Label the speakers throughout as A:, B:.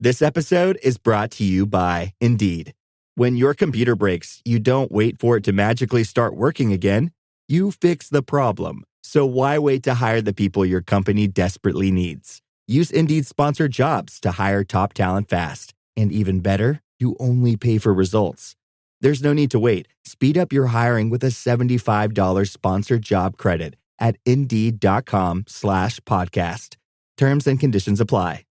A: This episode is brought to you by Indeed. When your computer breaks, you don't wait for it to magically start working again. You fix the problem. So why wait to hire the people your company desperately needs? Use Indeed's sponsored jobs to hire top talent fast. And even better, you only pay for results. There's no need to wait. Speed up your hiring with a $75 sponsored job credit at Indeed.com/podcast. Terms and conditions apply.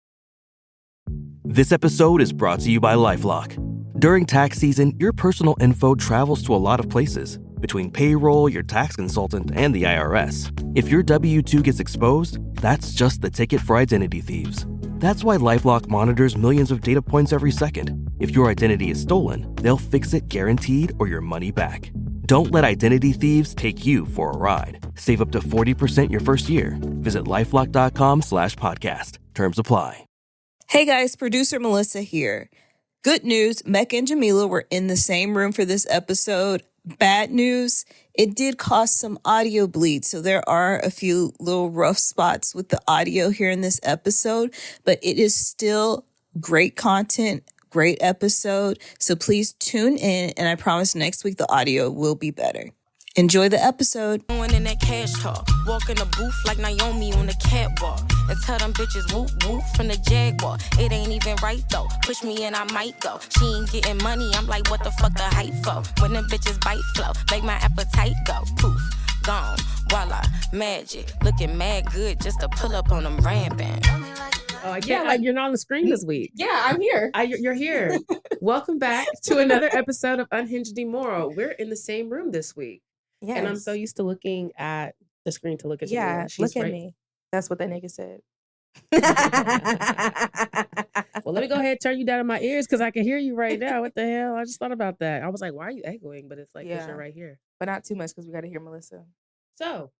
B: This episode is brought to you by LifeLock. During tax season, your personal info travels to a lot of places. Between payroll, your tax consultant, and the IRS. If your W-2 gets exposed, that's just the ticket for identity thieves. That's why LifeLock monitors millions of data points every second. If your identity is stolen, they'll fix it guaranteed or your money back. Don't let identity thieves take you for a ride. Save up to 40% your first year. Visit LifeLock.com/podcast. Terms apply.
C: Hey guys, producer Melisa here. Good news, Mecca and Jamila were in the same room for this episode. Bad news, it did cause some audio bleed, so there are a few little rough spots with the audio here in this episode, but it is still great content, great episode, so please tune in, and I promise next week the audio will be better. Enjoy the episode.
D: Going in that cash talk, walk in the booth like Naomi on the catwalk, and tell them bitches whoop whoop from the Jaguar. It ain't even right though. Push me and I might go. She ain't getting money. I'm like, what the fuck the hype for? When them bitches bite flow, make my appetite go poof, gone. Voila, magic, looking mad good just to pull up on them rampant.
E: Oh, I can't. Like, you're not on the screen this week.
F: Yeah, I'm here.
E: You're here. Welcome back to another episode of Unhinged Immoral. We're in the same room this week.
F: Yes.
E: And I'm so used to looking at the screen to look at you.
F: Yeah, look at me. That's what that nigga said.
E: Well, let me go ahead and turn you down in my ears because I can hear you right now. What the hell? I just thought about that. I was like, why are you echoing? But it's like, because you're right here.
F: But not too much because we got to hear Melisa.
E: So,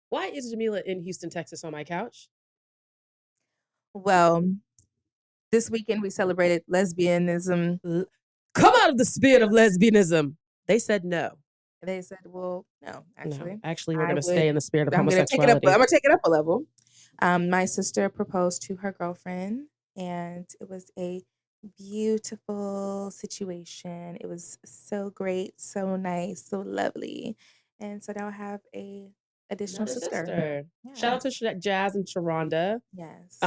E: why is Jamila in Houston, Texas on my couch?
F: Well, this weekend we celebrated lesbianism.
E: Come out of the spirit of lesbianism. They said no.
F: They said, well, no, actually.
E: No, actually, we're going to stay in the spirit of homosexuality.
F: I'm going to take it up a level. My sister proposed to her girlfriend, and it was a beautiful situation. It was so great, so nice, so lovely. And so now I have a additional sister.
E: Yeah. Shout out to Jazz and Sharonda.
F: Yes.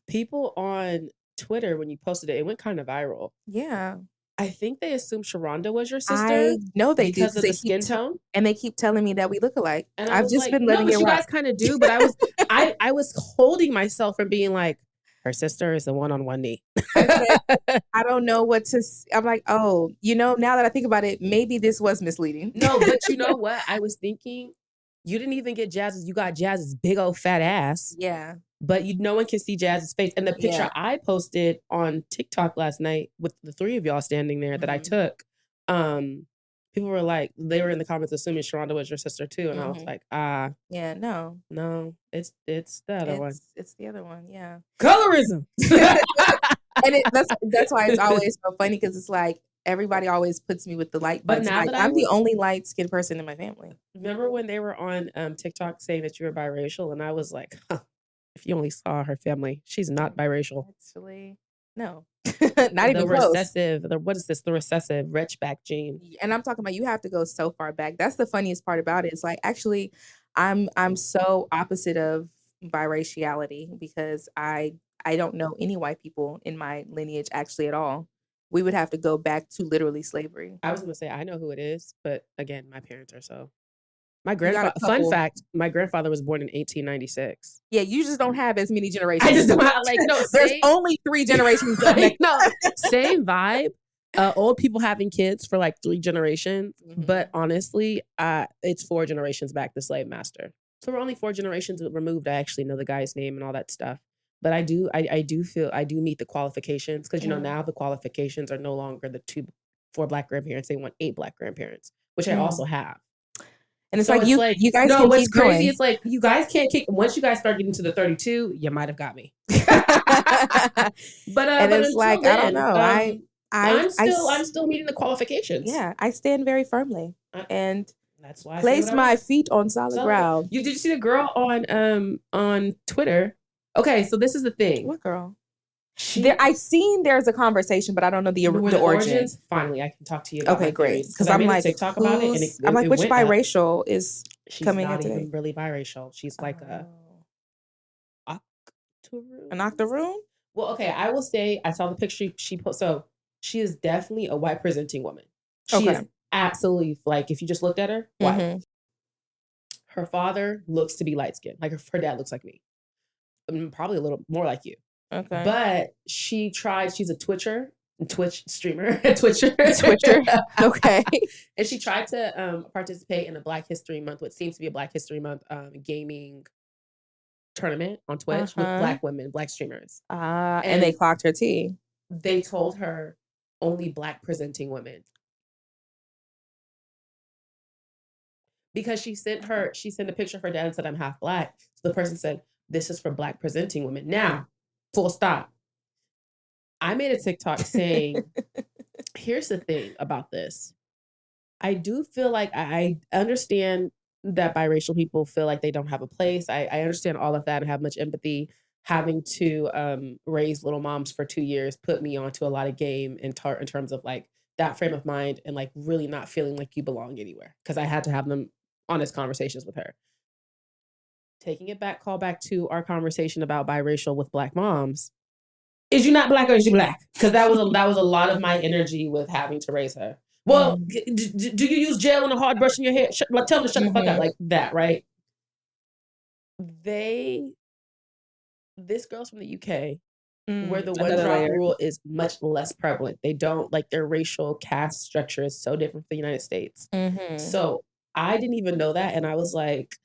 E: People on Twitter, when you posted it, it went kind of viral.
F: Yeah.
E: I think they assume Sharonda was your sister.
F: I know they do
E: because of the skin tone,
F: and they keep telling me that we look alike.
E: And
F: I've just been letting it rock.
E: You guys kind of do, but I was holding myself from being like, her sister is the one on one knee.
F: I don't know what to. I'm like, oh, now that I think about it, maybe this was misleading.
E: No, but you know what? I was thinking, you didn't even get Jazz's. You got Jazz's big old fat ass.
F: Yeah.
E: But no one can see Jazz's face. And the picture I posted on TikTok last night with the three of y'all standing there that I took, people were like, they were in the comments assuming Sharonda was your sister too. And I was like,
F: yeah, no,
E: it's the other one.
F: It's the other one. Yeah.
E: Colorism.
F: And that's why it's always so funny because it's like, everybody always puts me with the light, but now I'm the only light-skinned person in my family.
E: Remember when they were on TikTok saying that you were biracial? And I was like, if you only saw her family, she's not biracial.
F: Actually, no. Not even close.
E: What is this? The recessive Ridgeback gene.
F: And I'm talking about you have to go so far back. That's the funniest part about it. It's like, actually, I'm so opposite of biraciality because I don't know any white people in my lineage actually at all. We would have to go back to literally slavery.
E: I was going to say, I know who it is, but again, my parents are so. My grandfather. Fun fact: my grandfather was born in 1896.
F: Yeah, you just don't have as many generations.
E: I just don't have,
F: there's only 3 generations.
E: Same vibe. Old people having kids for 3 generations, but honestly, it's 4 generations back. The slave master. So we're only 4 generations removed. I actually know the guy's name and all that stuff. But I do feel I do meet the qualifications because now the qualifications are no longer the 4 black grandparents. They want 8 black grandparents, which I also have.
F: And it's you guys
E: no,
F: can
E: what's
F: keep
E: crazy
F: going.
E: It's like you guys can't kick once you guys start getting to the 32, you might have got me. But
F: it's like then, I don't know.
E: I'm still meeting the qualifications.
F: Yeah, I stand very firmly and
E: that's why I
F: place my feet on solid ground.
E: Did you see the girl on Twitter? Okay, so this is the thing.
F: What girl? I've seen there's a conversation, but I don't know the origins.
E: Finally, I can talk to you about my
F: great.
E: theories.
F: Because
E: I
F: I'm
E: made
F: like,
E: a TikTok about it, and
F: I'm like,
E: it
F: which
E: went up.
F: biracial is
E: She's
F: coming
E: not
F: in today?
E: even really biracial. She's like a octoroon.
F: An octoroon?
E: Well, okay, I will say I saw the picture she put. So she is definitely a white presenting woman. She is absolutely like, if you just looked at her, white.
F: Mm-hmm.
E: Her father looks to be light skinned. Like her dad looks like me. Probably a little more like you.
F: Okay.
E: But she's a Twitch streamer, Twitcher.
F: Okay.
E: And she tried to participate in a Black History Month, what seems to be a Black History Month gaming tournament on Twitch with Black women, Black streamers.
F: And they clocked her tea.
E: They told her only Black presenting women. Because she sent a picture of her dad and said, I'm half Black. So the person said, this is for Black presenting women. Now, full stop. I made a TikTok saying, here's the thing about this. I do feel like I understand that biracial people feel like they don't have a place. I understand all of that and have much empathy. Having to raise little moms for 2 years put me onto a lot of game in terms of like that frame of mind and like really not feeling like you belong anywhere. Because I had to have them honest conversations with her. Taking it back, call back to our conversation about biracial with Black moms. Is you not Black or is you Black? Because that was a lot of my energy with having to raise her. Well, do you use gel and a hard brush in your hair? Tell them to shut the fuck up, like that, right? This girl's from the UK, where the one drop rule is much less prevalent. They don't, like, their racial caste structure is so different from the United States. So I didn't even know that, and I was like,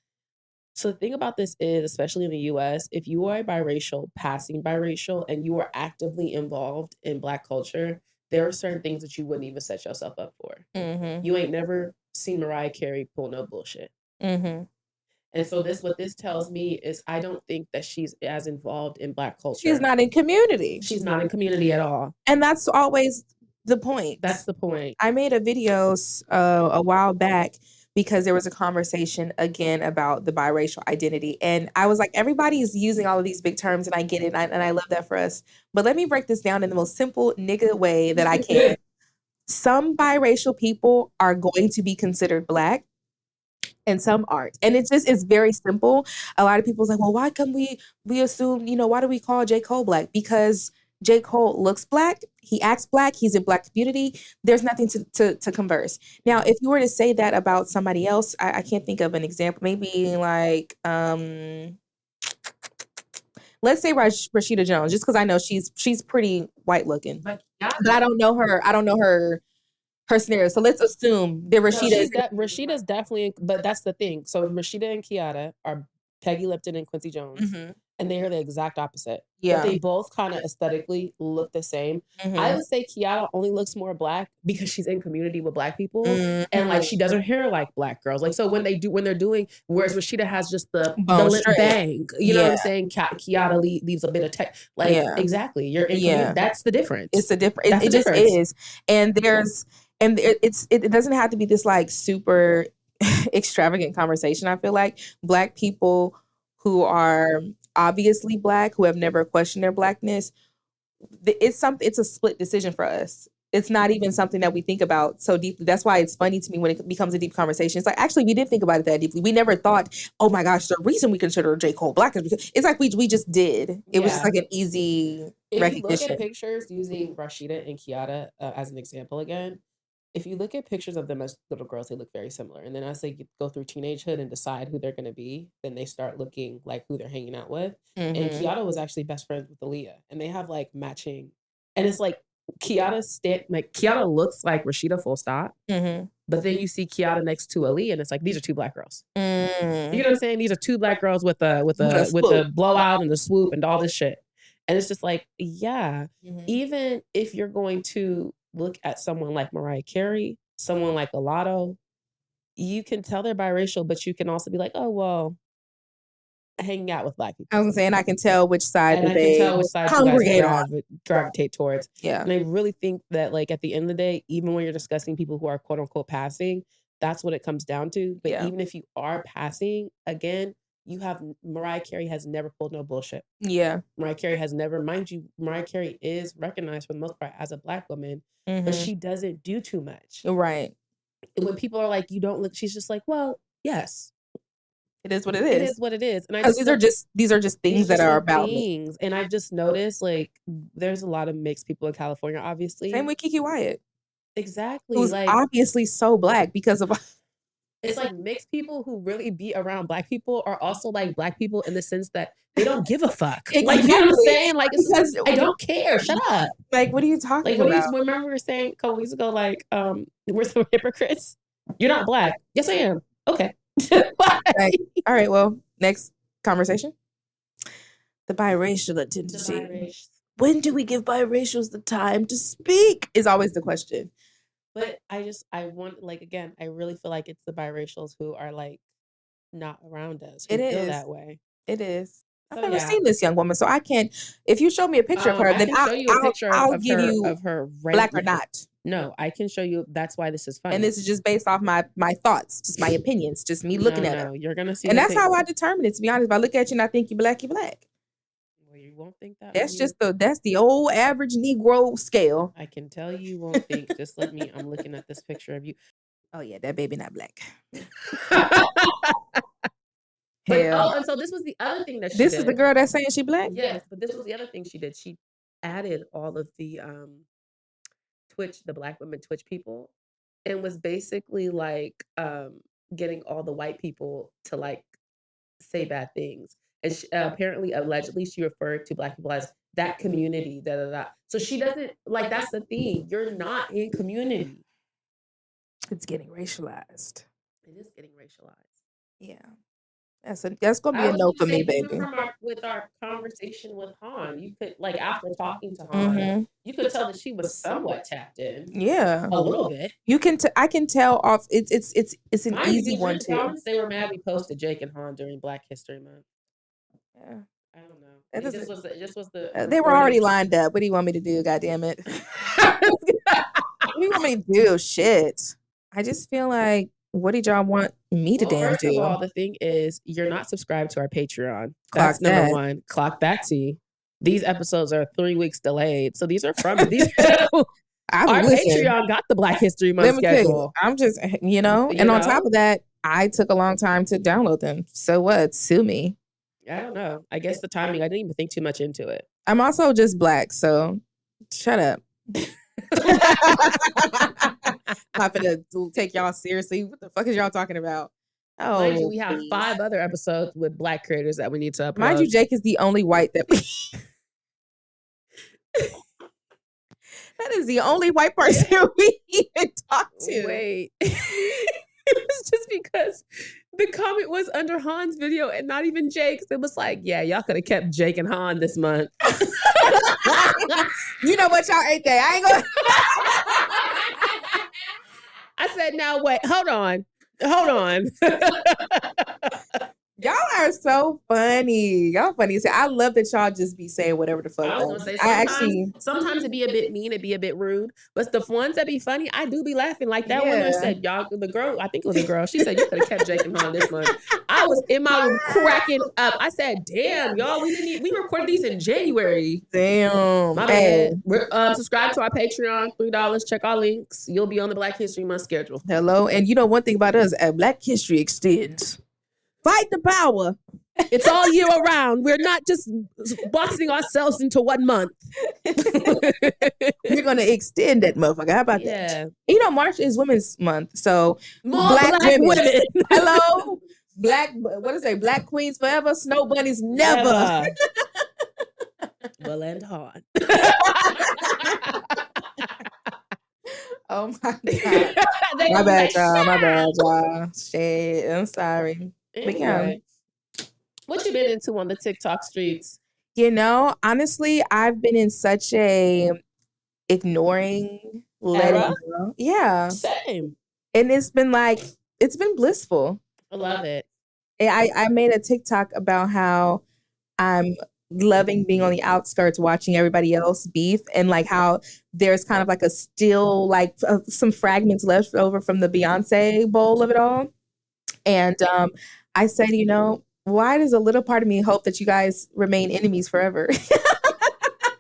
E: so the thing about this is, especially in the US, if you are a biracial, passing biracial, and you are actively involved in Black culture, there are certain things that you wouldn't even set yourself up for. You ain't never seen Mariah Carey pull no bullshit. And so what this tells me is I don't think that she's as involved in Black culture.
F: She's not in community.
E: She's not in community at all.
F: And that's always the point.
E: That's the point.
F: I made a video a while back because there was a conversation again about the biracial identity. And I was like, everybody is using all of these big terms and I get it. And I love that for us. But let me break this down in the most simple nigga way that I can. Some biracial people are going to be considered Black and some aren't. And it's very simple. A lot of people's like, well, why come we assume, why do we call J. Cole Black? Because J. Cole looks Black. He acts Black. He's in Black community. There's nothing to converse. Now, if you were to say that about somebody else, I can't think of an example. Maybe like, let's say Rashida Jones, just because I know she's pretty white looking, but I don't know her scenario. So let's assume that
E: Rashida's definitely, but that's the thing. So Rashida and Kiara are Peggy Lipton and Quincy Jones. And they are the exact opposite. Yeah. But they both kind of aesthetically look the same. I would say Kiara only looks more Black because she's in community with Black people. And like she does her hair like Black girls. Like so when they're doing, whereas Rashida has just the lip bang. You know what I'm saying? Kiara leaves a bit of tech. Like exactly. You're in community. That's the difference.
F: It's the difference. It just is. And it doesn't have to be this like super extravagant conversation. I feel like Black people who are obviously Black, who have never questioned their Blackness, it's a split decision for us. It's not even something that we think about so deeply. That's why it's funny to me when it becomes a deep conversation. It's like, actually, we didn't think about it that deeply. We never thought, oh my gosh, the reason we consider J. Cole Black is because it's like we just did. It was just like an easy recognition.
E: If you look at pictures using Rashida and Kiara as an example again, if you look at pictures of them as little girls, they look very similar. And then as they go through teenagehood and decide who they're going to be, then they start looking like who they're hanging out with. And Kiara was actually best friends with Aaliyah. And they have like matching. And it's like Kiara looks like Rashida full stop. But then you see Kiara next to Aaliyah and it's like, these are two Black girls. You know what I'm saying? These are two Black girls with the blowout and the swoop and all this shit. And it's just like, yeah, even if you're going to look at someone like Mariah Carey, someone like Alato, you can tell they're biracial, but you can also be like, oh, well, hanging out with Black people.
F: I was saying, I can tell which side congregate on,
E: gravitate towards.
F: Yeah.
E: And I really think that, like, at the end of the day, even when you're discussing people who are quote unquote passing, that's what it comes down to. But even if you are passing, again, you have Mariah Carey has never pulled no bullshit.
F: Yeah.
E: Mariah Carey has never, mind you, Mariah Carey is recognized for the most part as a Black woman, but she doesn't do too much.
F: Right.
E: When people are like, you don't look, she's just like, well, yes.
F: It is what it is.
E: It is what it is. And
F: because these are just things that are about
E: things. And I've just noticed like there's a lot of mixed people in California, obviously.
F: Same with Kiki Wyatt.
E: Exactly.
F: Who's
E: like
F: obviously so Black because of
E: it's like mixed people who really be around Black people are also like Black people in the sense that they don't give a fuck.
F: Exactly.
E: Like, you know what I'm saying? Like, it's just, I don't care. Shut up.
F: Like, what are you talking about?
E: Remember we were saying a couple weeks ago, like, we're some hypocrites. You're not Black. Yes, I am. Okay.
F: Right. All right. Well, next conversation. The biracial tendency. When do we give biracials the time to speak? Is always the question.
E: But I want, like, again, I really feel like it's the biracials who are like not around us. Who feel that way.
F: It is. I've
E: So,
F: never
E: yeah.
F: seen this young woman, so I can't. If you show me a picture of her, then I'll give you
E: of her
F: Black or not.
E: No, I can show you. That's why this is funny.
F: And this is just based off my thoughts, just my opinions, just me looking at her.
E: You're gonna see,
F: and that's how I determine it. To be honest, if I look at you and I think you're Black, you're Black.
E: Well, you won't think that.
F: That's the old average Negro scale.
E: I can tell you won't think. Just let me. I'm looking at this picture of you.
F: Oh yeah, that baby not Black.
E: And so this was the other thing that she did.
F: This is the girl that's saying she Black?
E: Yes, but this was the other thing she did. She added all of the the Black women Twitch people, and was basically like getting all the white people to like say bad things. And she, apparently, allegedly, she referred to Black people as that community, So she doesn't, like, that's the thing. You're not in community.
F: It's getting racialized.
E: It is getting racialized.
F: Yeah. That's gonna be a no for me, baby.
E: With our conversation with Han, you could, like, after talking to Han, you could tell that she was somewhat tapped in.
F: Yeah,
E: a little bit.
F: You can. I can tell off. It's an easy one too.
E: They were mad we posted Jake and Han during Black History Month.
F: Yeah,
E: I don't know. It just was the.
F: They were already lined up. What do you want me to do? God damn it! What do you want me to do? Shit! I just feel like. What did y'all want me to damn do?
E: First of all, the thing is, you're not subscribed to our Patreon. That's number one. Clock that T. These episodes are 3 weeks delayed. So these are from these. Our Patreon got the Black History Month schedule.
F: I'm just, and on top of that, I took a long time to download them. So what? Sue me.
E: I don't know. I guess the timing, I didn't even think too much into it.
F: I'm also just Black, so shut up. Not gonna take y'all seriously. What the fuck is y'all talking about? Oh,
E: mind you, we have 5 other episodes with Black creators that we need to upload.
F: Mind you, Jake is the only white that that is the only white person we even talk to.
E: Wait. It's just because the comment was under Han's video and not even Jake's. It was like, yeah, y'all could have kept Jake and Han this month.
F: You know what, y'all ain't there. I ain't gonna.
E: I said, now wait, hold on.
F: Y'all are so funny. Y'all funny. See, I love that y'all just be saying whatever the fuck.
E: I was gonna say, sometimes it be a bit mean, it be a bit rude. But the ones that be funny, I do be laughing. Like that one that said, y'all, the girl, I think it was a girl. She said, you could have kept Jake and Han this month. I was in my room cracking up. I said, damn, y'all, we recorded these in January.
F: Damn.
E: My bad. Subscribe to our Patreon, $3. Check our links. You'll be on the Black History Month schedule.
F: Hello. And you know one thing about us, at Black History Extends. Fight the power.
E: It's all year around. We're not just boxing ourselves into 1 month.
F: We're going to extend that motherfucker. How about that? March is Women's Month. So
E: more black women.
F: Hello. Black queens forever. Snow bunnies never.
E: Will end hard.
F: Oh my God. My bad, y'all. Shit. I'm sorry.
E: Anyway, what you been into on the TikTok streets?
F: Honestly, I've been in such a ignoring
E: era.
F: Yeah.
E: Same.
F: And it's been blissful.
E: I love it.
F: I made a TikTok about how I'm loving being on the outskirts watching everybody else beef, and like how there's kind of like a still like some fragments left over from the Beyonce bowl of it all. And I said, why does a little part of me hope that you guys remain enemies forever?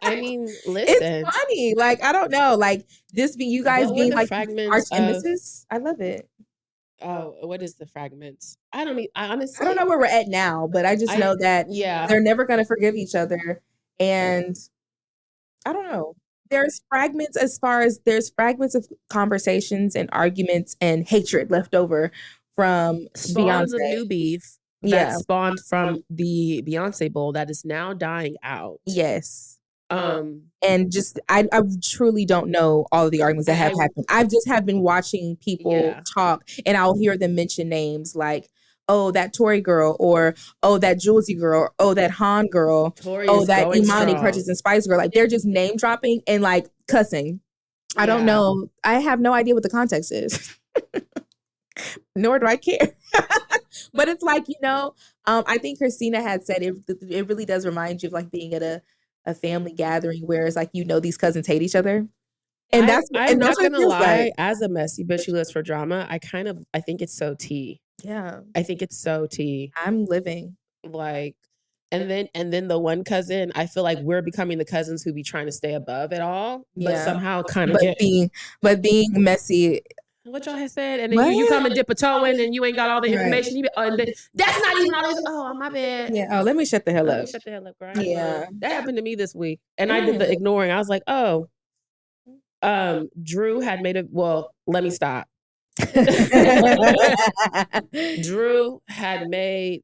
E: I mean, listen.
F: It's funny. Like, I don't know. Like, this be you guys
E: What were
F: being
E: the
F: like
E: fragments
F: arch nemesis. I love it.
E: Oh, what is the fragments? I honestly,
F: I don't know where we're at now, but I just know that
E: yeah,
F: they're never going to forgive each other. And I don't know. There's fragments of conversations and arguments and hatred left over from
E: spawns of
F: Beyonce.
E: new beef
F: Yeah.
E: that spawned from the Beyonce bowl that is now dying out.
F: Yes.
E: And
F: just I truly don't know all of the arguments that have happened. I've just have been watching people talk, and I'll hear them mention names like, oh, that Tory girl, or oh, that Julesy girl, or oh, that Han girl, oh, that Imani Crutches and Spice girl. Like, they're just name dropping and like cussing. I don't know. I have no idea what the context is. Nor do I care. But it's like, I think Christina had said it really does remind you of like being at a family gathering where it's like, these cousins hate each other. And
E: I'm not gonna lie, as a messy bitch who lives for drama, I think it's so tea.
F: Yeah.
E: I think it's so tea.
F: I'm living.
E: Like, and then the one cousin, I feel like we're becoming the cousins who be trying to stay above it all, but somehow kind of
F: being messy.
E: What y'all have said, and then you come and dip a toe in, and you ain't got all the information. That's not even all this. Oh, my bad.
F: Yeah. Oh, let me shut the hell up.
E: Shut the hell up, girl.
F: Yeah.
E: That happened to me this week, and I did the ignoring. I was like, oh, Drew had made let me stop. Drew had made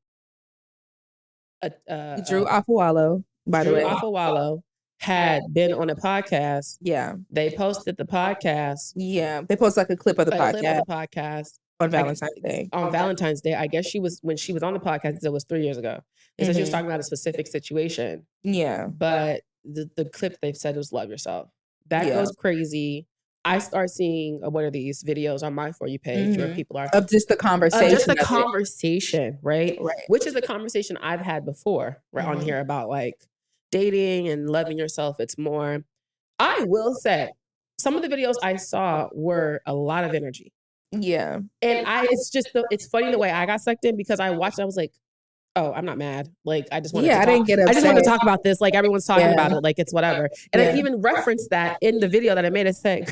F: Drew Afawalo, by the way.
E: Afawalo had been on a podcast.
F: Yeah.
E: They posted the podcast.
F: Yeah. They posted like a clip of the podcast on Valentine's Day.
E: On Valentine's Day. I guess when she was on the podcast, it was 3 years ago. They said she was talking about a specific situation.
F: Yeah.
E: But the clip they've said was love yourself. That goes crazy. I start seeing what are these videos on my For You page where people are
F: of just the conversation.
E: Just the conversation, right? Which is a conversation I've had before, on here about like dating and loving yourself. It's more, I will say, some of the videos I saw were a lot of energy.
F: Yeah.
E: And it's funny the way I got sucked in because I watched, I was like, oh, I'm not mad. Like, I just want to talk about this. Like, everyone's talking about it. Like, it's whatever. And I even referenced that in the video that I made. I said,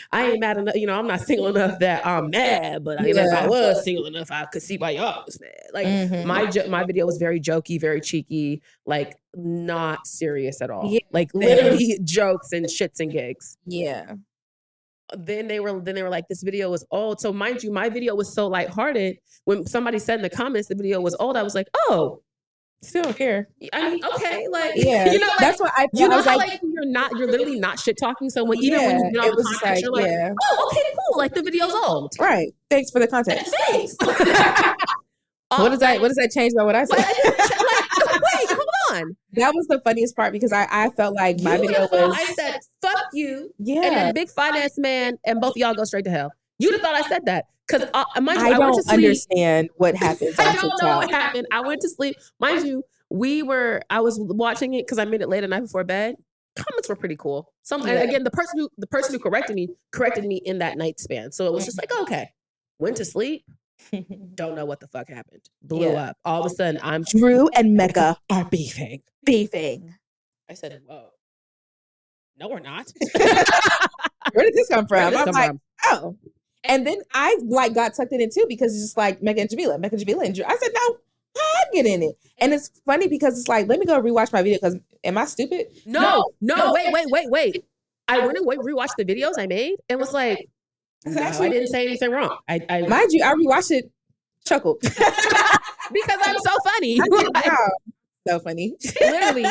E: I ain't mad enough. I'm not single enough that I'm mad, but if I was single enough, I could see why y'all was mad. Like, my video was very jokey, very cheeky, like not serious at all. Yeah. Like, literally jokes and shits and gigs.
F: Yeah.
E: Then they were like, this video was old. So mind you, my video was so lighthearted. When somebody said in the comments the video was old, I was like, oh,
F: still don't care.
E: I mean, okay, like,
F: that's what I.
E: You know how like you're literally not shit talking someone, even when you know the context, you're like, oh, okay, cool, like the video's old,
F: right? Thanks for the context.
E: Thanks.
F: What does that change about what I said?
E: Wait, hold on.
F: That was the funniest part because I felt like my video was.
E: I said, fuck you.
F: Yeah.
E: And then big finance man and both of y'all go straight to hell. You'd have thought I said that. Because
F: I don't understand what happened.
E: I don't know what happened. I went to sleep. Mind you, I was watching it because I made it late the night before bed. Comments were pretty cool. And again, the person who corrected me in that night span. So it was just like, okay, went to sleep. Don't know what the fuck happened. Blew up. All of a sudden,
F: Drew and Mecca
E: are beefing. I said, whoa. No, we're not.
F: Where did this come from? I'm like, oh. And then I like got sucked in it too because it's just like Mecca and Jamila and Drew. I said, no, I get in it. And it's funny because it's like, let me go rewatch my video because am I stupid?
E: No, wait. I went and rewatched the videos I made and was like, I didn't say anything wrong. I
F: mind you, I rewatched it, chuckled.
E: Because I'm so funny.
F: So funny.
E: Literally.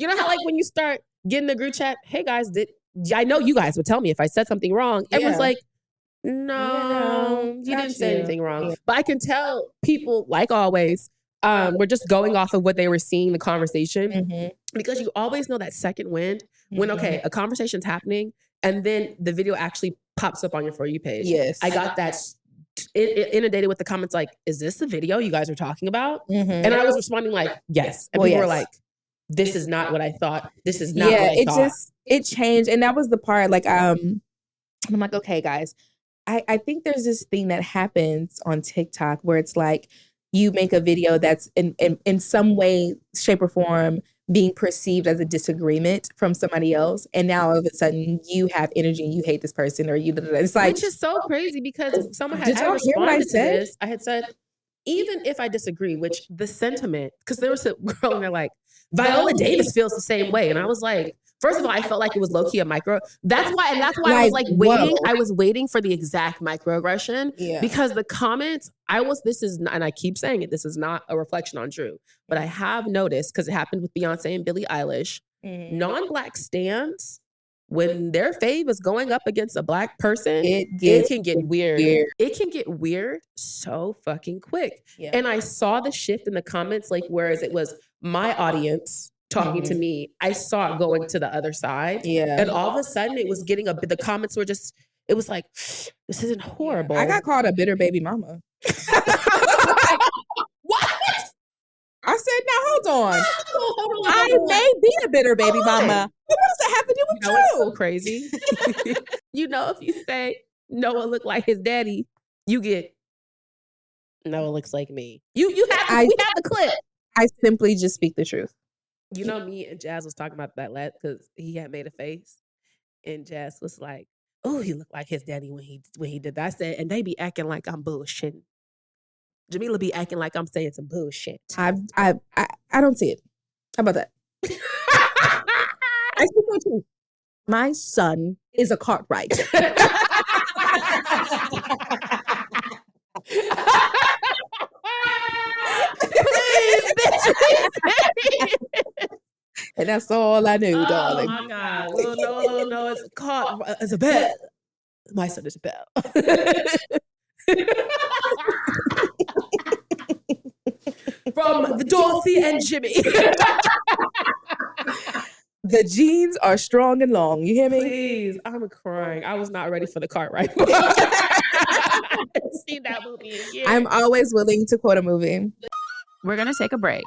E: You know how like when you start getting the group chat, hey guys, I know you guys would tell me if I said something wrong. Everyone's like, no, you didn't say anything wrong. Yeah. But I can tell people, like always, we're just going off of what they were seeing the conversation. Because you always know that second wind when, okay, a conversation's happening and then the video actually pops up on your For You page.
F: Yes.
E: I got that inundated with the comments like, is this the video you guys are talking about? And I was responding like, yes. And people were like, this is not what I thought. This is not what I thought.
F: It changed. And that was the part like, I'm like, okay, guys, I think there's this thing that happens on TikTok where it's like, you make a video that's in some way, shape, or form being perceived as a disagreement from somebody else, and now all of a sudden you have energy and you hate this person, or you. It's like,
E: which is so crazy because someone had
F: Did y'all hear what I
E: responded to
F: said?
E: this. I had said, even if I disagree, which the sentiment, because there was a girl and they're like, Viola Davis feels the same way, and I was like, first of all, I felt like it was low key a micro. That's why I was like waiting.
F: whoa.
E: I was waiting for the exact microaggression
F: Yeah.
E: because the comments. This is not, and I keep saying it. This is not a reflection on Drew, but I have noticed because it happened with Beyonce and Billie Eilish. Non-black stans, when their fave is going up against a black person, it can get weird. It can get weird so fucking quick.
F: Yeah.
E: And I saw the shift in the comments, like whereas it was my audience talking to me, I saw it going to the other side.
F: Yeah.
E: And all of a sudden it was getting the comments were just, it was like, this isn't horrible.
F: I got called a bitter baby mama.
E: What?
F: I said, now hold on. I may be a bitter baby mama. What does that have to do with
E: You know what's so
F: you?
E: crazy? You know, if you say Noah looked like his daddy, you get Noah looks like me. We have the clip.
F: I simply just speak the truth.
E: You know, me and Jazz was talking about that last because he had made a face, and Jazz was like, "Oh, he looked like his daddy when he did that." I said, and they be acting like I'm bullshitting. Jamila be acting like I'm saying some bullshit.
F: I don't see it. How about that? I speak the truth. My son is a Cartwright.
E: Please, bitch.
F: And that's all I knew, darling.
E: Oh my God. Little no, it's caught as a bell. My son is a bell. From the Dorothy and Jimmy.
F: The jeans are strong and long. You hear me?
E: Please, I'm crying. I was not ready for the Cartwright. I haven't seen that movie in years.
F: I'm always willing to quote a movie.
G: We're going to take a break.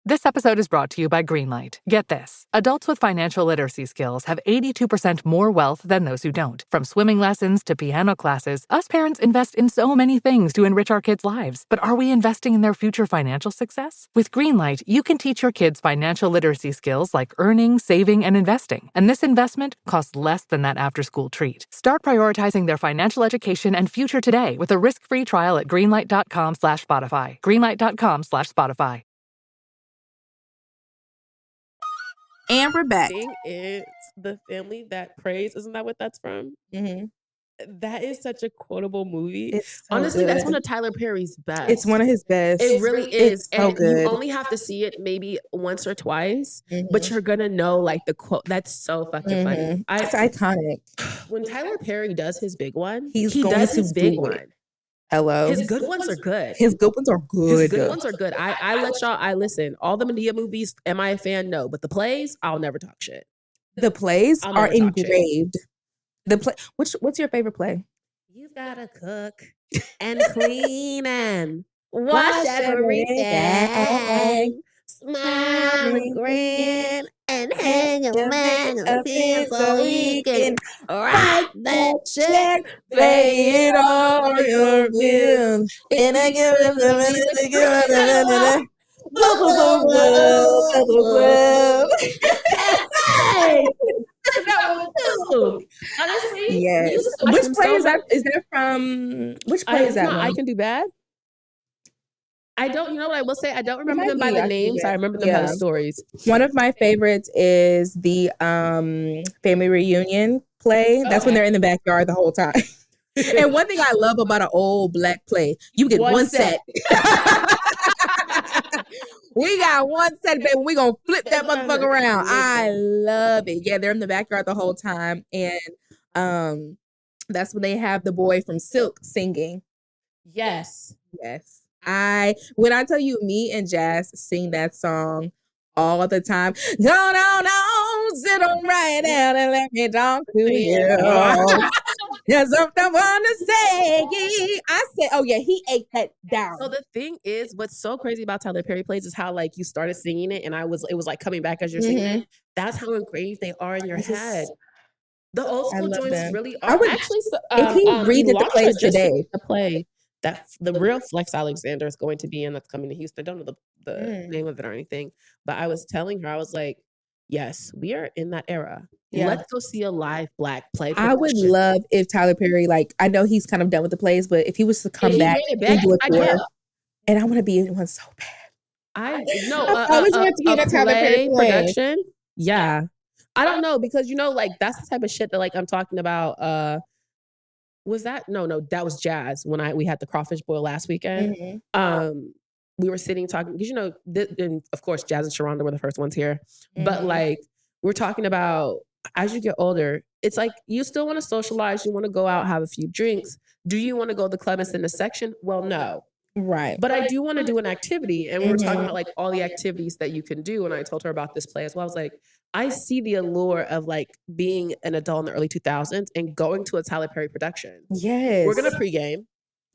G: This episode is brought to you by Greenlight. Get this. Adults with financial literacy skills have 82% more wealth than those who don't. From swimming lessons to piano classes, us parents invest in so many things to enrich our kids' lives. But are we investing in their future financial success? With Greenlight, you can teach your kids financial literacy skills like earning, saving, and investing. And this investment costs less than that after-school treat. Start prioritizing their financial education and future today with a risk-free trial at greenlight.com/Spotify. Greenlight.com/Spotify.
F: And we're back.
E: Thing is, the family that prays, isn't that what that's from?
F: Mm-hmm.
E: That is such a quotable movie.
F: It's so
E: honestly,
F: good.
E: that's one of Tyler Perry's best.
F: It's one of his best.
E: It really is.
F: It's so
E: and
F: good.
E: you only have to see it maybe once or twice, but you're gonna know like the quote. That's so fucking funny.
F: It's iconic.
E: When Tyler Perry does his big one,
F: He
E: he
F: going
E: does
F: to
E: his big
F: do it.
E: one.
F: Hello.
E: His good ones are good.
F: His good ones are good.
E: His good ones are good. I let y'all. I listen. All the Medea movies. Am I a fan? No, but the plays, I'll never talk shit.
F: The plays
E: I'll
F: are
E: never talk shit.
F: engraved. The play. What's your favorite play?
E: You gotta cook and clean and wash everything. Smile and grin and hang a magazine so we can write that check.
F: Pay it all your bills. And I give it
E: Hey, honestly,
F: yes. Which play is that? Is that from? Which play is that?
E: I Can Do Bad. I don't. You know what I will say? I don't remember them by the names. I remember them by the stories.
F: One of my favorites is the family reunion play. That's when they're in the backyard the whole time. And one thing I love about an old black play, you get one set. We got one set, baby. We gonna flip that motherfucker around. I love it. Yeah, they're in the backyard the whole time, and that's when they have the boy from Silk singing.
E: Yes.
F: When I tell you, me and Jazz sing that song all the time. Go on, sit on right down and let me talk to you. There's something I want to say. I said, oh yeah, he ate that down.
E: So the thing is, what's so crazy about Tyler Perry plays is how like you started singing it, and it was like coming back as you're singing it. That's how engraved they are in your head. The old school joints really are.
F: I would
E: actually.
F: if he redid the plays today,
E: the play. that the real Flex Alexander is going to be in that's coming to Houston. I don't know the name of it or anything, but I was telling her, I was like, yes, we are in that era.
F: Yeah.
E: Let's go see a live Black play.
F: I would love if Tyler Perry, like, I know he's kind of done with the plays, but if he was to come back and do a tour, and I want to be in one so bad.
E: I
F: always want to be in a Tyler Perry
E: production. Yeah. I don't know, because like that's the type of shit that like I'm talking about. Was that that was Jazz when we had the crawfish boil last weekend. We were sitting talking because and of course Jazz and Sharonda were the first ones here, but like we're talking about as you get older, it's like you still want to socialize, you want to go out, have a few drinks. Do you want to go to the club and sit in a section? Well, no.
F: Right.
E: But I do want to do an activity. And we were talking about like all the activities that you can do. And I told her about this play as well. I was like, I see the allure of like being an adult in the early 2000s and going to a Tyler Perry production.
F: Yes.
E: We're going to pregame.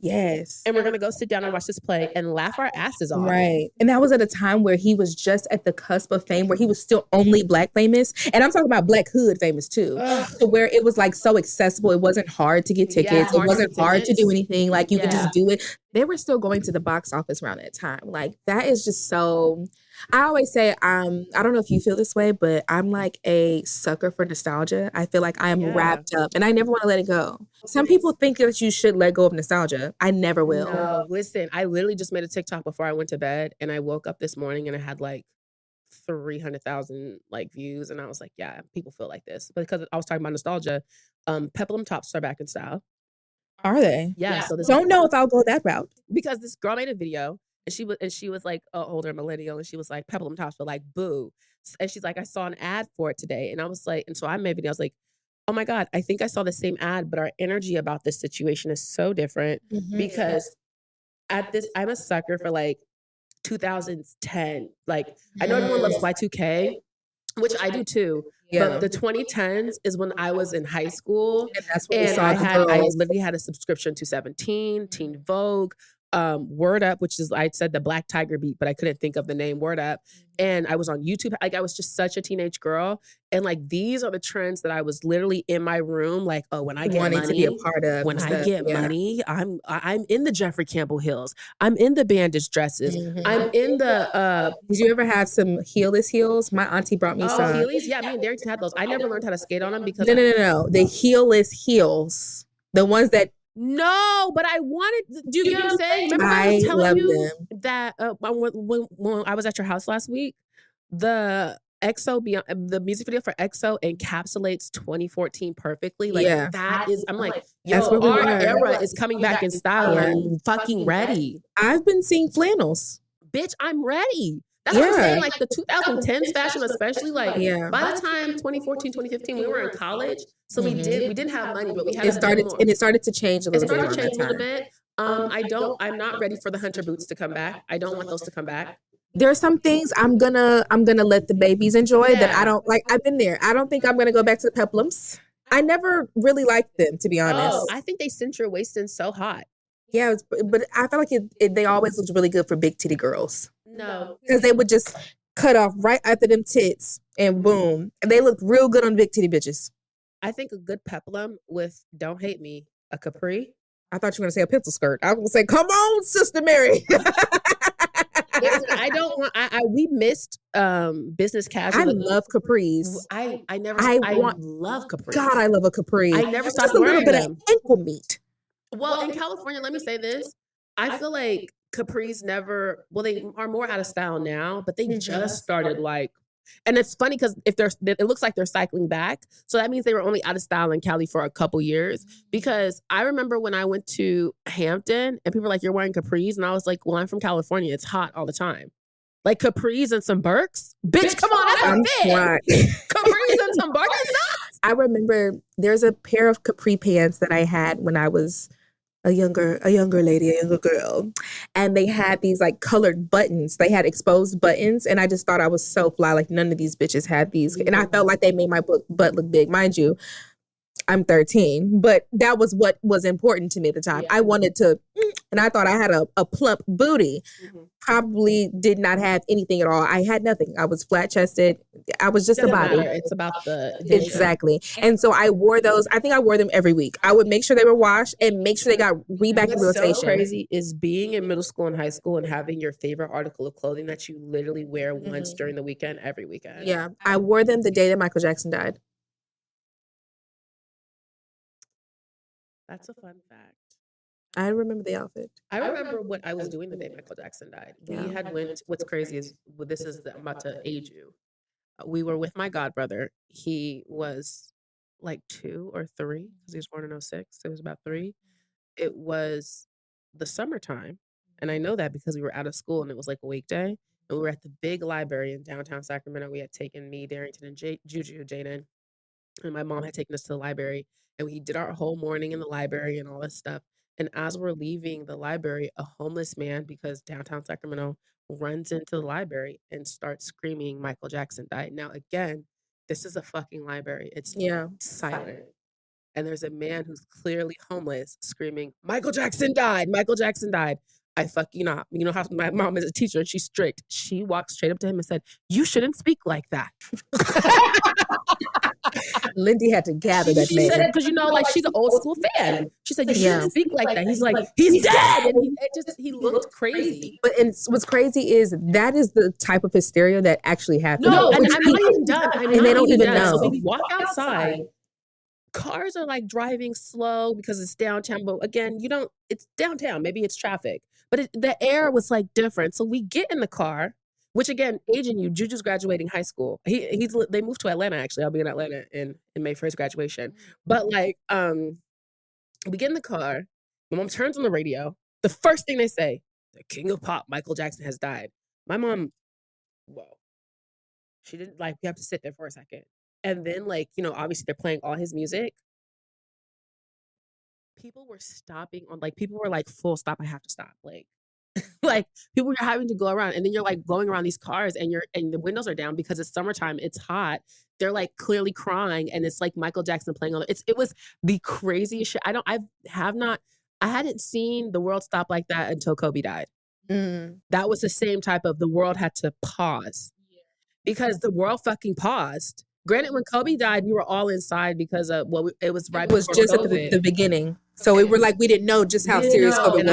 F: Yes.
E: And we're going to go sit down and watch this play and laugh our asses off.
F: Right. And that was at a time where he was just at the cusp of fame, where he was still only Black famous. And I'm talking about Black hood famous too. So where it was like so accessible. It wasn't hard to get tickets. It wasn't hard to do anything. Like you could just do it. They were still going to the box office around that time. Like that is just so... I always say, I don't know if you feel this way, but I'm like a sucker for nostalgia. I feel like I am wrapped up and I never want to let it go. Some people think that you should let go of nostalgia. I never will.
E: No, listen, I literally just made a TikTok before I went to bed and I woke up this morning and I had like 300,000 like views. And I was like, yeah, people feel like this. But because I was talking about nostalgia, peplum tops are back in style.
F: Are they?
E: Yeah. So
F: don't know if I'll go that route.
E: Because this girl made a video. And she was like an older millennial, and she was like, peplum tops were like, boo. And she's like, I saw an ad for it today. And I was like, and so I made a video. I was like, oh my God, I think I saw the same ad, but our energy about this situation is so different because I'm a sucker for like 2010. Like, I know everyone loves Y2K, which I do too. Yeah. But the 2010s is when I was in high school. And that's when I literally had a subscription to 17, Teen Vogue, Word Up, which is, I said the Black Tiger beat, but I couldn't think of the name, Word Up. And I was on YouTube. Like, I was just such a teenage girl. And like, these are the trends that I was literally in my room, like, oh, when I get money, to be a part of. When I get money, I'm in the Jeffrey Campbell Hills. I'm in the bandage dresses. I'm in the
F: Did you ever have some heelless heels? My auntie brought me some.
E: Heelys? Yeah, me and Darrington had those. I never learned how to skate on them because
F: No. The heelless heels. The ones that...
E: No, but I wanted. Do you get what I'm saying? Remember I was telling you that when I was at your house last week, the the music video for EXO encapsulates 2014 perfectly. Like that is, I'm like, yo, our era is coming back in style. I'm fucking ready.
F: I've been seeing flannels.
E: Bitch, I'm ready. That's what I'm saying. Like the 2010s fashion, especially by the time 2014, 2015, we were in college. So we didn't have money, but we had
F: it started to change a little bit.
E: It started to change a little bit. I'm not ready for the hunter boots to come back. I don't want those to come back.
F: There are some things I'm gonna let the babies enjoy that I don't like. I've been there. I don't think I'm gonna go back to the peplums. I never really liked them, to be honest.
E: Oh, I think they cinch your waist in so hot.
F: Yeah, but I feel like they always looked really good for big titty girls.
E: No.
F: Because they would just cut off right after them tits and boom. And they look real good on big titty bitches.
E: I think a good peplum with, don't hate me, a capri.
F: I thought you were going to say a pencil skirt. I was going to say, come on, Sister Mary.
E: Listen, I don't want, we missed business casual.
F: I love capris.
E: I love capris.
F: God, I love a capri.
E: I never stopped wearing them.
F: Just a little bit of ankle meat.
E: Well, in California, let me say this. I feel like capris they are more out of style now, but they just started and it's funny because it looks like they're cycling back. So that means they were only out of style in Cali for a couple years. Because I remember when I went to Hampton and people were like, you're wearing capris. And I was like, well, I'm from California. It's hot all the time. Like capris and some Birks? Bitch, come on, that's a fit. Capris and some Birkenstocks?
F: I remember there's a pair of capri pants that I had when I was a younger girl. And they had these like colored buttons. They had exposed buttons. And I just thought I was so fly. Like none of these bitches had these. And I felt like they made my butt look big. Mind you, I'm 13, but that was what was important to me at the time. I wanted to, and I thought I had a plump booty. Probably did not have anything at all. I had nothing. I was flat chested. I was just a body.
E: It's about the
F: exactly. And so I wore those. I think I wore them every week. I would make sure they were washed and make sure they got back in rotation.
E: What's so crazy is being in middle school and high school and having your favorite article of clothing that you literally wear once during the weekend, every weekend.
F: Yeah, I wore them the day that Michael Jackson died.
E: That's a fun fact.
F: I remember the outfit.
E: I remember what I was doing the day Michael Jackson died. We had went. What's crazy is I'm about to age you. We were with my godbrother. He was like 2 or 3 because he was born in 06. So it was about 3. It was the summertime, and I know that because we were out of school and it was like a weekday, and we were at the big library in downtown Sacramento. We had taken me, Darrington, and Juju, Jaden, and my mom had taken us to the library, and we did our whole morning in the library and all this stuff. And as we're leaving the library, a homeless man, because downtown Sacramento, runs into the library and starts screaming, Michael Jackson died. Now, again, this is a fucking library. It's silent. And there's a man who's clearly homeless screaming, Michael Jackson died. Michael Jackson died. You know how my mom is a teacher and she's strict. She walked straight up to him and said, you shouldn't speak like that.
F: Lindy had to gather that man.
E: She said, because like she's an old school fan. She said, you shouldn't speak like that. He's like, he's dead. And he looked crazy.
F: But what's crazy is that is the type of hysteria that actually happens.
E: No, and I'm not even done.
F: And they don't even know.
E: So we walk outside. Cars are like driving slow because it's downtown. But again, it's downtown. Maybe it's traffic. But the air was like different. So we get in the car, which again, aging you, Juju's graduating high school. They moved to Atlanta, actually. I'll be in Atlanta in May for his graduation. But like, we get in the car. My mom turns on the radio. The first thing they say, the king of pop, Michael Jackson, has died. My mom, whoa. She didn't we have to sit there for a second. And then obviously they're playing all his music. People were stopping on people were like, full stop, I have to stop. Like people were having to go around, and then you're like going around these cars and the windows are down because it's summertime, it's hot. They're like clearly crying, and it's like Michael Jackson playing on it. It was the craziest shit. I hadn't seen the world stop like that until Kobe died. That was the same type of the world had to pause because the world fucking paused. Granted, when Kobe died, we were all inside because of it was right.
F: It was just COVID. At the beginning, so we were like, we didn't know just how serious COVID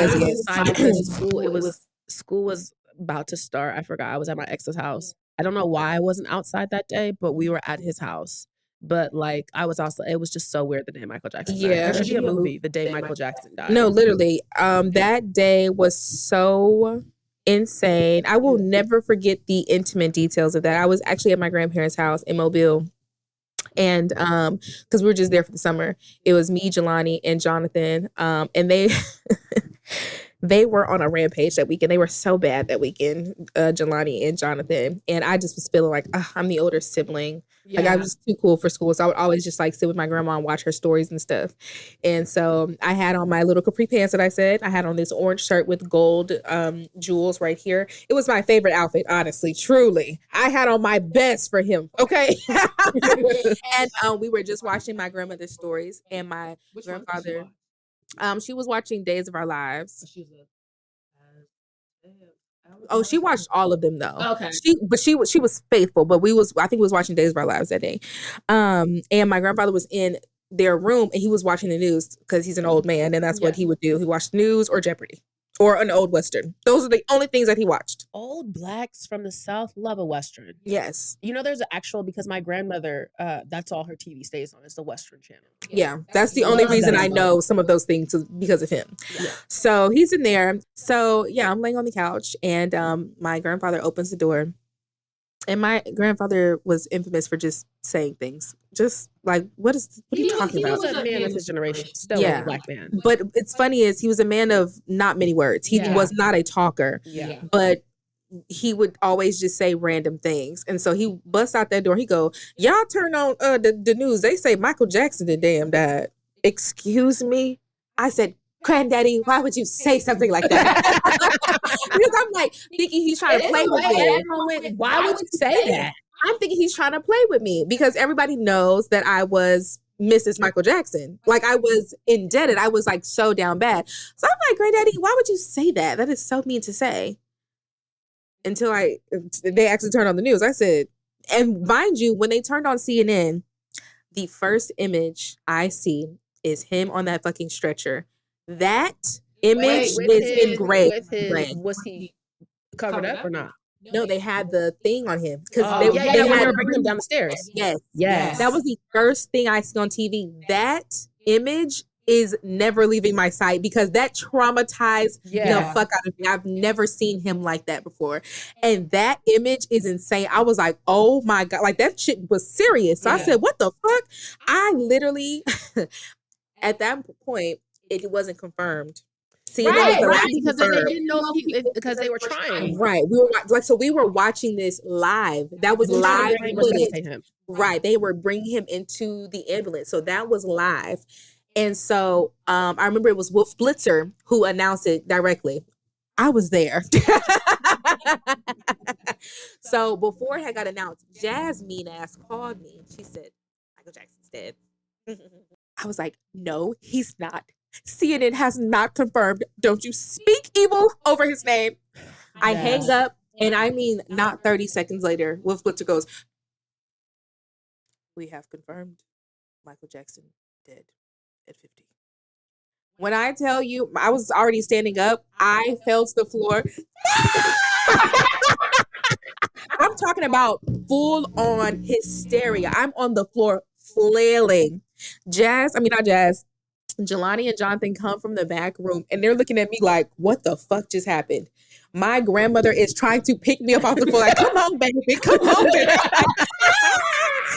F: was.
E: School was about to start. I forgot. I was at my ex's house. I don't know why I wasn't outside that day, but we were at his house. But I was also. It was just so weird the day Michael Jackson died. There should be a movie the day Michael Jackson died.
F: No, literally, that day was so insane. I will never forget the intimate details of that. I was actually at my grandparents' house in Mobile, and because we were just there for the summer. It was me, Jelani, and Jonathan, and they were on a rampage that weekend. They were so bad that weekend, Jelani and Jonathan, and I just was feeling like I'm the older sibling. Yeah. I was too cool for school, so I would always just sit with my grandma and watch her stories and stuff. And so I had on my little capri pants that I said. I had on this orange shirt with gold jewels right here. It was my favorite outfit, honestly, truly. I had on my best for him, okay? And we were just watching my grandmother's stories, and my grandfather. She was watching Days of Our Lives. Oh, she watched all of them though.
E: Okay.
F: She was faithful, but I think we was watching Days of Our Lives that day. And my grandfather was in their room and he was watching the news because he's an old man and that's what he would do. He watched news or Jeopardy or an old Western. Those are the only things that he watched.
E: Old blacks from the South love a Western.
F: Yes.
E: There's an actual, because my grandmother, that's all her TV stays on. It's the Western channel.
F: Yeah. That's the only reason I know some of those things because of him. Yeah. So he's in there. So yeah, I'm laying on the couch and my grandfather opens the door. And my grandfather was infamous for just saying things. Just what are you talking about?
E: He was a man of his generation. Still a black man.
F: But it's funny is he was a man of not many words. He was not a talker. Yeah. But he would always just say random things. And so he busts out that door. He go, y'all turn on the news. They say Michael Jackson the damn died. Excuse me? I said, Granddaddy, why would you say something like that? Because I'm thinking he's trying to play with me.
E: Why would you say that?
F: I'm thinking he's trying to play with me because everybody knows that I was Mrs. Michael Jackson. Like I was indebted. I was like so down bad. So I'm like, Granddaddy, why would you say that? That is so mean to say. Until they actually turned on the news. I said, and mind you, when they turned on CNN, the first image I see is him on that fucking stretcher. That image is engraved.
E: Was he covered up or not?
F: No, they had the thing on him because
E: they were bringing him down the stairs.
F: Yes. That was the first thing I see on TV. That image is never leaving my sight because that traumatized the fuck out of me. I've never seen him like that before. And that image is insane. I was like, oh my God, like that shit was serious. So I said, what the fuck? I literally, at that point, it wasn't confirmed. See,
E: right, because they didn't know because they were trying.
F: Right, we were watching this live. That was live footage. Right, they were bringing him into the ambulance, so that was live. And so I remember it was Wolf Blitzer who announced it directly. I was there. So before it had got announced, Jazz mean ass called me. She said, Michael Jackson's dead. I was like, no, he's not. CNN has not confirmed. Don't you speak evil over his name. I hang up, and I mean, not 30 seconds later, Wolf Blitzer goes, we have confirmed Michael Jackson dead at 50. When I tell you, I was already standing up. I fell to the floor. I'm talking about full on hysteria. I'm on the floor flailing. Jelani and Jonathan come from the back room and they're looking at me like, what the fuck just happened? My grandmother is trying to pick me up off the floor. Like, come on, baby. Come on, baby.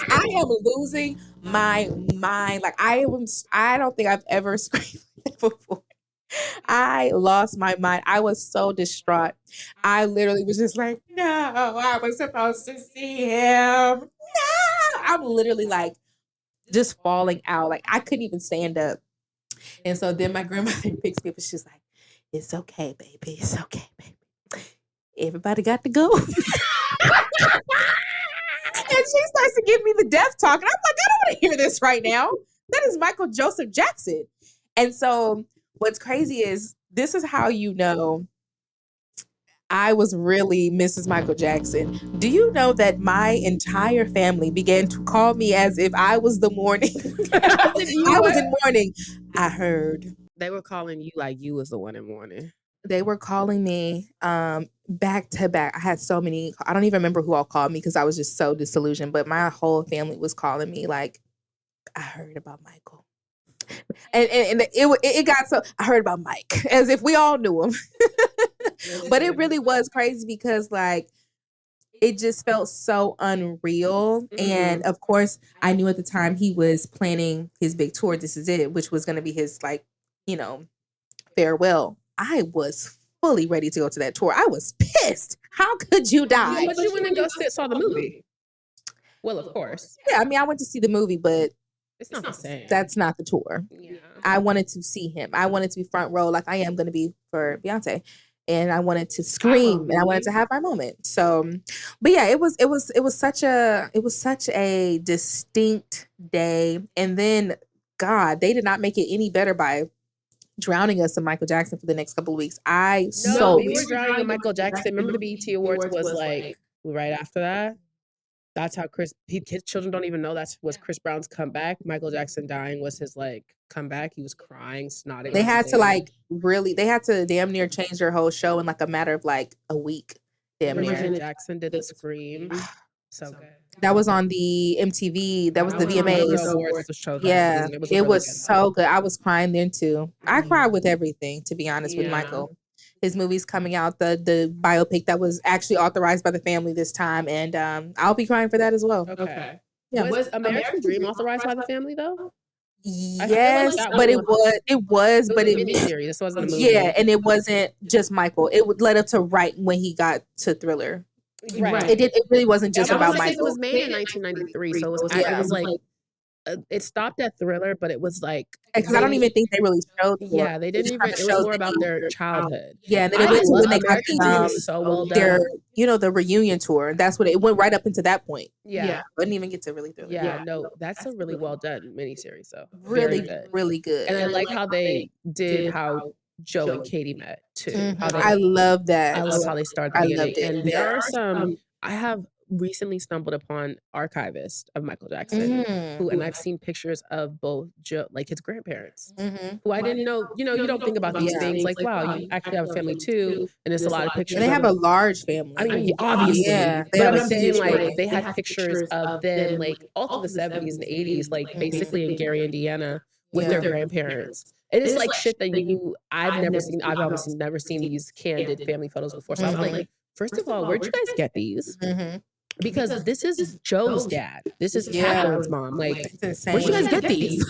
F: I am losing my mind. Like I don't think I've ever screamed before. I lost my mind. I was so distraught. I literally was just like, no, I was supposed to see him. No. I'm literally like just falling out. Like I couldn't even stand up. And so then my grandmother picks me up and she's like, it's okay, baby. It's okay, baby. Everybody got to go. And she starts to give me the death talk. And I'm like, I don't want to hear this right now. That is Michael Joseph Jackson. And so what's crazy is this is how you know I was really Mrs. Michael Jackson. Do you know that my entire family began to call me as if I was the mourning? I was in mourning. I heard.
E: They were calling you like you was the one in mourning.
F: They were calling me back to back. I had so many. I don't even remember who all called me because I was just so disillusioned. But my whole family was calling me like, I heard about Michael. And it got so, I heard about Mike, as if we all knew him. But it really was crazy because like, it just felt so unreal. Mm-hmm. And of course, I knew at the time he was planning his big tour, This Is It, which was going to be his like, farewell. I was fully ready to go to that tour. I was pissed. How could you die?
E: But you went and saw the movie. Well, of course.
F: Yeah, I mean, I went to see the movie, but
E: it's not the same.
F: That's not the tour. Yeah. I wanted to see him. I wanted to be front row like I am going to be for Beyonce. And I wanted to scream and I wanted to have my moment. So, but yeah, it was such a distinct day. And then, God, they did not make it any better by drowning us in Michael Jackson for the next couple of weeks.
E: We were drowning in Michael Jackson. Remember the BET Awards was like right after that? That's how his children don't even know that was Chris Brown's comeback. Michael Jackson dying was his like comeback. He was crying, snotting.
F: They had to damn near change their whole show in like a matter of like a week. Damn near.
E: Janet Jackson did a scream. So good.
F: That was on the MTV. That was the VMAs. Yeah, it was so good. I was crying then too. I cried with everything, to be honest, with Michael. His movie's coming out, the biopic that was actually authorized by the family this time, and I'll be crying for that as well.
E: Okay. Yeah. Was American Dream authorized by the family though?
F: Yes, but it was a
E: miniseries. This wasn't a movie.
F: Yeah, and it wasn't just Michael. It led up to right when he got to Thriller.
E: Right.
F: It really wasn't just about Michael.
E: It was made in 1993, so it was like It stopped at Thriller, but it was like
F: because I don't even think they really showed.
E: Yeah, they didn't even. It was more about their childhood.
F: Yeah, and then it went to when they got
E: American Dream is so well done.
F: their the reunion tour. That's what it went right up into that point.
E: Yeah,
F: Wouldn't even get to really Thriller.
E: Yeah, no, that's a really well done miniseries. So
F: Really
E: very good.
F: really good.
E: And I like how they did how Joe and Katie met too. How they,
F: I love that.
E: I love how they started.
F: I
E: The
F: loved
E: beginning.
F: it.
E: And there are some. I have recently stumbled upon archivist of Michael Jackson, who, and I've seen pictures of both Joe, like his grandparents, who I didn't know. You know, you don't think about these things like, wow, you actually have a family too, and it's a lot of pictures.
F: And they have a large family.
E: I mean, obviously,
F: yeah.
E: But I'm saying, like, they had pictures of them, like, all through the 70s and 80s, like, basically in Gary, Indiana, with their grandparents. It is like shit that I've never seen. I've obviously never seen these candid family photos before. So I'm like, first of all, where'd you guys get these? Because this is Joe's dad. This is Catherine's mom. Like, where'd you guys get these?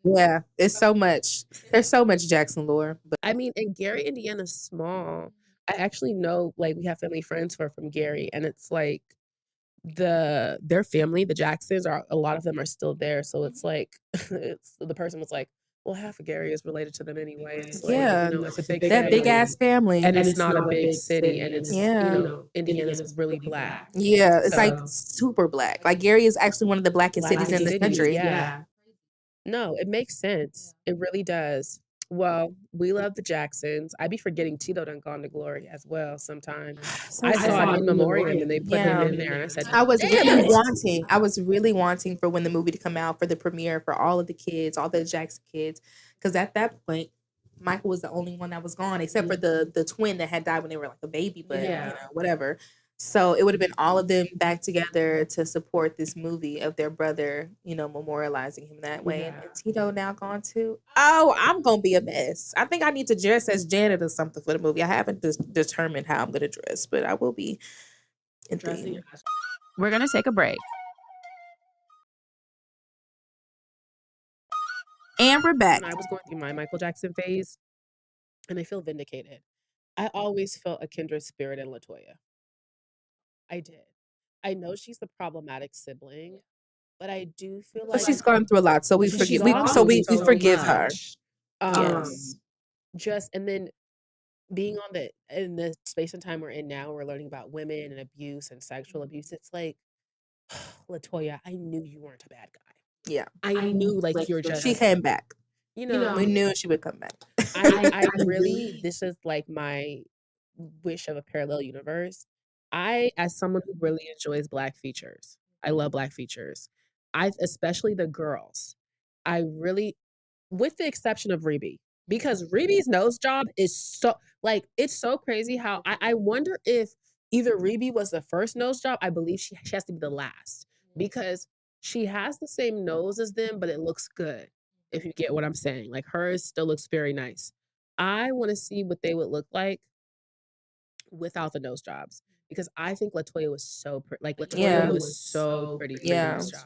F: Yeah, it's so much. There's so much Jackson lore. But
E: I mean, and Gary, Indiana's small. I actually know, like, we have family friends who are from Gary, and it's like their family, the Jacksons, a lot of them are still there. So it's like the person was like, well, half of Gary is related to them anyway. It's like,
F: yeah,
E: it's a big
F: that big ass family,
E: and it's not a big city, and it's Indiana's really black.
F: Yeah, it's like super black. Like Gary is actually one of the blackest cities in the country.
E: Yeah. No, it makes sense. It really does. Well, we love the Jacksons. I be forgetting Tito done gone to glory as well sometimes. I saw it in memoriam and they put him in there, and I said,
F: I was really wanting for when the movie to come out, for the premiere, for all of the kids, all the Jackson kids, because at that point Michael was the only one that was gone, except for the twin that had died when they were like a baby, but you know, whatever. So it would have been all of them back together to support this movie of their brother, you know, memorializing him that way. And Tito now gone too. Oh, I'm gonna be a mess. I think I need to dress as Janet or something for the movie. I haven't determined how I'm gonna dress, but I will be dressing.
H: We're gonna take a break. And we're back.
E: When I was going through my Michael Jackson phase, and I feel vindicated. I always felt a kindred spirit in LaToya. I did. I know she's the problematic sibling, but I do feel like
F: she's gone through a lot, so we forgive. We forgive her.
E: Yes. Just, and then being in the space and time we're in now, we're learning about women and abuse and sexual abuse. It's like, LaToya, I knew you weren't a bad guy.
F: Yeah,
E: I knew, like, you're just.
F: She came back.
E: You know,
F: we knew she would come back.
E: I really, this is like my wish of a parallel universe. As someone who really enjoys Black features, I love Black features. Especially the girls. I really, with the exception of Rebe, because Rebe's nose job is so, like, it's so crazy how I wonder if either Rebe was the first nose job. I believe she has to be the last, because she has the same nose as them, but it looks good. If you get what I'm saying, like, hers still looks very nice. I want to see what they would look like without the nose jobs, because I think LaToya was so pretty. Like, LaToya was so pretty for the nose job.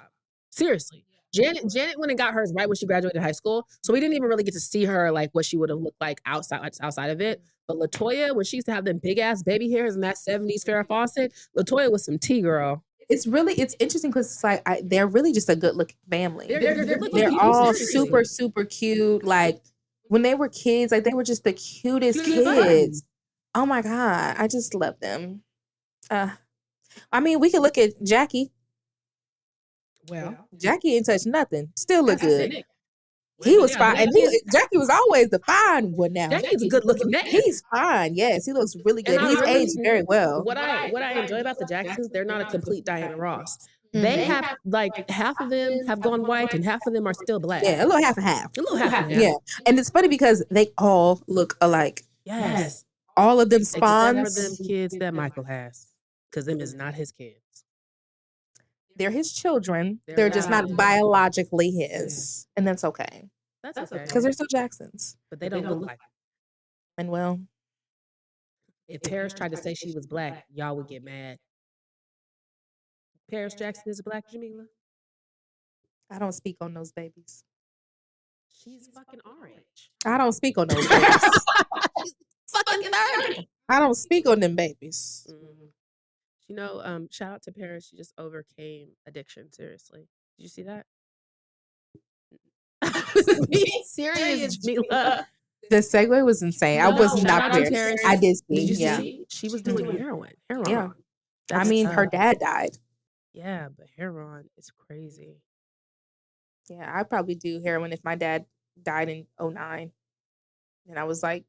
E: Seriously. Janet went and got hers right when she graduated high school, so we didn't even really get to see her, like, what she would have looked like outside of it. But LaToya, when she used to have them big ass baby hairs and that 70s Farrah Fawcett, LaToya was some tea, girl.
F: It's interesting because it's like they're really just a good looking family.
E: They're
F: all super, super cute. Like, when they were kids, like, they were just the cutest kids. Oh my God, I just love them. I mean, we can look at Jackie.
E: Well,
F: Jackie ain't touched nothing. Still look good. He was fine. And Jackie was always the fine one now.
E: Jackie's a good looking man.
F: He's fine. Yes, he looks really good. He's aged very well.
E: What I enjoy about the Jacksons, they're not a complete Diana Ross. They have, like, half of them have gone white and half of them are still Black.
F: Yeah, a little half and half.
E: A little half and half.
F: Yeah. And it's funny because they all look alike.
E: Yes.
F: All of them spawns.
E: Except for them kids that Michael has, because them is not his kids.
F: They're his children. They're just not biologically his. And that's okay.
E: That's okay.
F: Because they're still Jacksons.
E: But they don't look like him.
F: And well,
E: if Paris tried to say she was Black, y'all would get mad. Paris Jackson is Black, Jamila?
F: I don't speak on those babies.
E: She's fucking orange.
F: I don't speak on those babies.
E: She's fucking 30.
F: I don't speak on them babies.
E: Mm-hmm. You know, shout out to Paris. She just overcame addiction. Seriously. Did you see that? was being serious, Jamila.
F: The segue was insane. I was
E: shout
F: not
E: out to
F: prepared.
E: Terrence.
F: I did see.
E: Did you
F: yeah.
E: see? She was doing heroin.
F: Yeah. I
E: That's
F: mean, her
E: tough.
F: dad died.
E: Yeah, but heroin is crazy.
F: Yeah, I'd probably do heroin if my dad died in 2009. And I was like,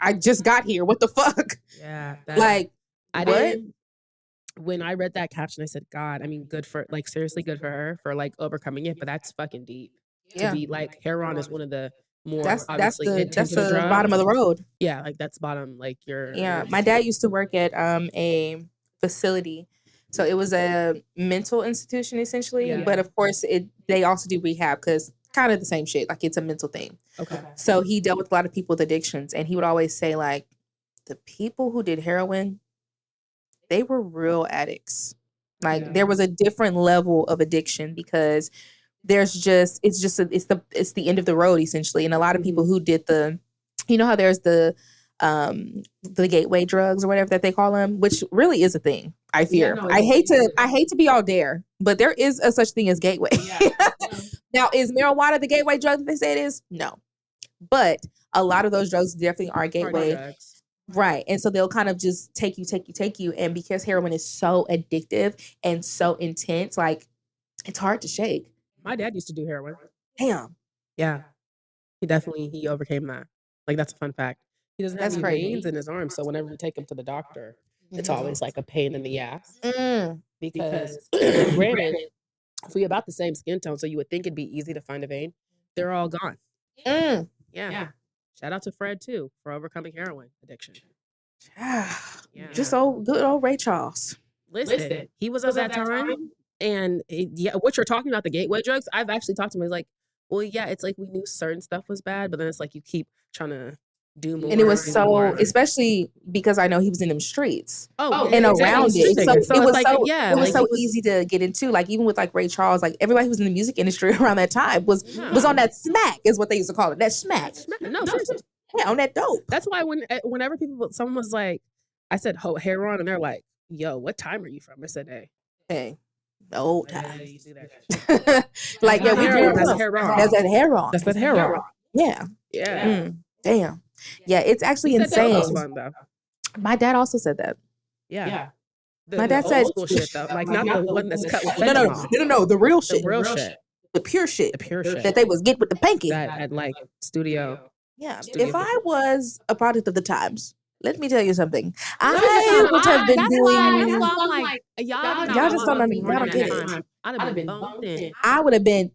F: I just got here. What the fuck?
E: Yeah.
F: Like,
E: I
F: what?
E: didn't. When I read that caption, I said, God, I mean, good for, like, seriously good for her for, like, overcoming it. But that's fucking deep.
F: Yeah.
E: To be, like, heroin is one of the more,
F: That's
E: obviously,
F: the
E: intensive drugs.
F: bottom of the road.
E: Yeah, like, that's bottom, like,
F: Yeah, my dad used to work at a facility. So it was a mental institution essentially,
E: Yeah.
F: but of course they also do rehab because kind of the same shit. Like it's a mental thing.
E: Okay.
F: So he dealt with a lot of people with addictions, and he would always say like, the people who did heroin, they were real addicts. Like there was a different level of addiction because it's the end of the road essentially, and a lot of people who did how there's the gateway drugs or whatever that they call them, which really is a thing. I fear. I hate to be all there, but there is a such thing as gateway. Now, is marijuana the gateway drug that they say it is? No, but a lot of those drugs definitely are gateway. Right. And so they'll kind of just take you. And because heroin is so addictive and so intense, like it's hard to shake.
E: My dad used to do heroin.
F: Damn.
E: Yeah. He overcame that. Like, that's a fun fact. He doesn't have any veins in his arm. So whenever we take him to the doctor, it's always like a pain in the ass. Because granted, if we about the same skin tone, so you would think it'd be easy to find a vein, they're all gone. Yeah. Shout out to Fred too for overcoming heroin addiction.
F: Just good old Ray Charles.
E: Listen, he was at that time, and what you're talking about, the gateway drugs, I've actually talked to him. He's like, well, yeah, it's like we knew certain stuff was bad, but then it's like you keep trying to do more.
F: And it was especially because I know he was in them streets.
E: And
F: around it. So it was so
E: like,
F: easy to get into. Like even with like Ray Charles, like everybody who was in the music industry around that time was on that smack, is what they used to call it. That smack.
E: No, seriously.
F: Yeah, on that dope.
E: That's why whenever someone was like, I said, heroin, and they're like, yo, what time are you from? I said, hey.
F: The old times.
E: You do that.
F: Like, yeah, we
E: heroin.
F: That's that heroin.
E: That's that heroin.
F: Yeah.
E: Yeah.
F: Damn. Yeah, it's actually insane.
E: That was fun, though.
F: My dad also said that.
E: Yeah.
F: My dad said
E: old school shit though, like not the one that's cut with
F: no, the real shit.
E: The real shit.
F: The pure shit.
E: The pure shit.
F: That they was get with the panky.
E: That at like studio.
F: Yeah. If I was a product of the times, let me tell you something. I would have been doing.
E: Y'all
F: just don't get it.
E: I'd have been boned in.
F: I would have been.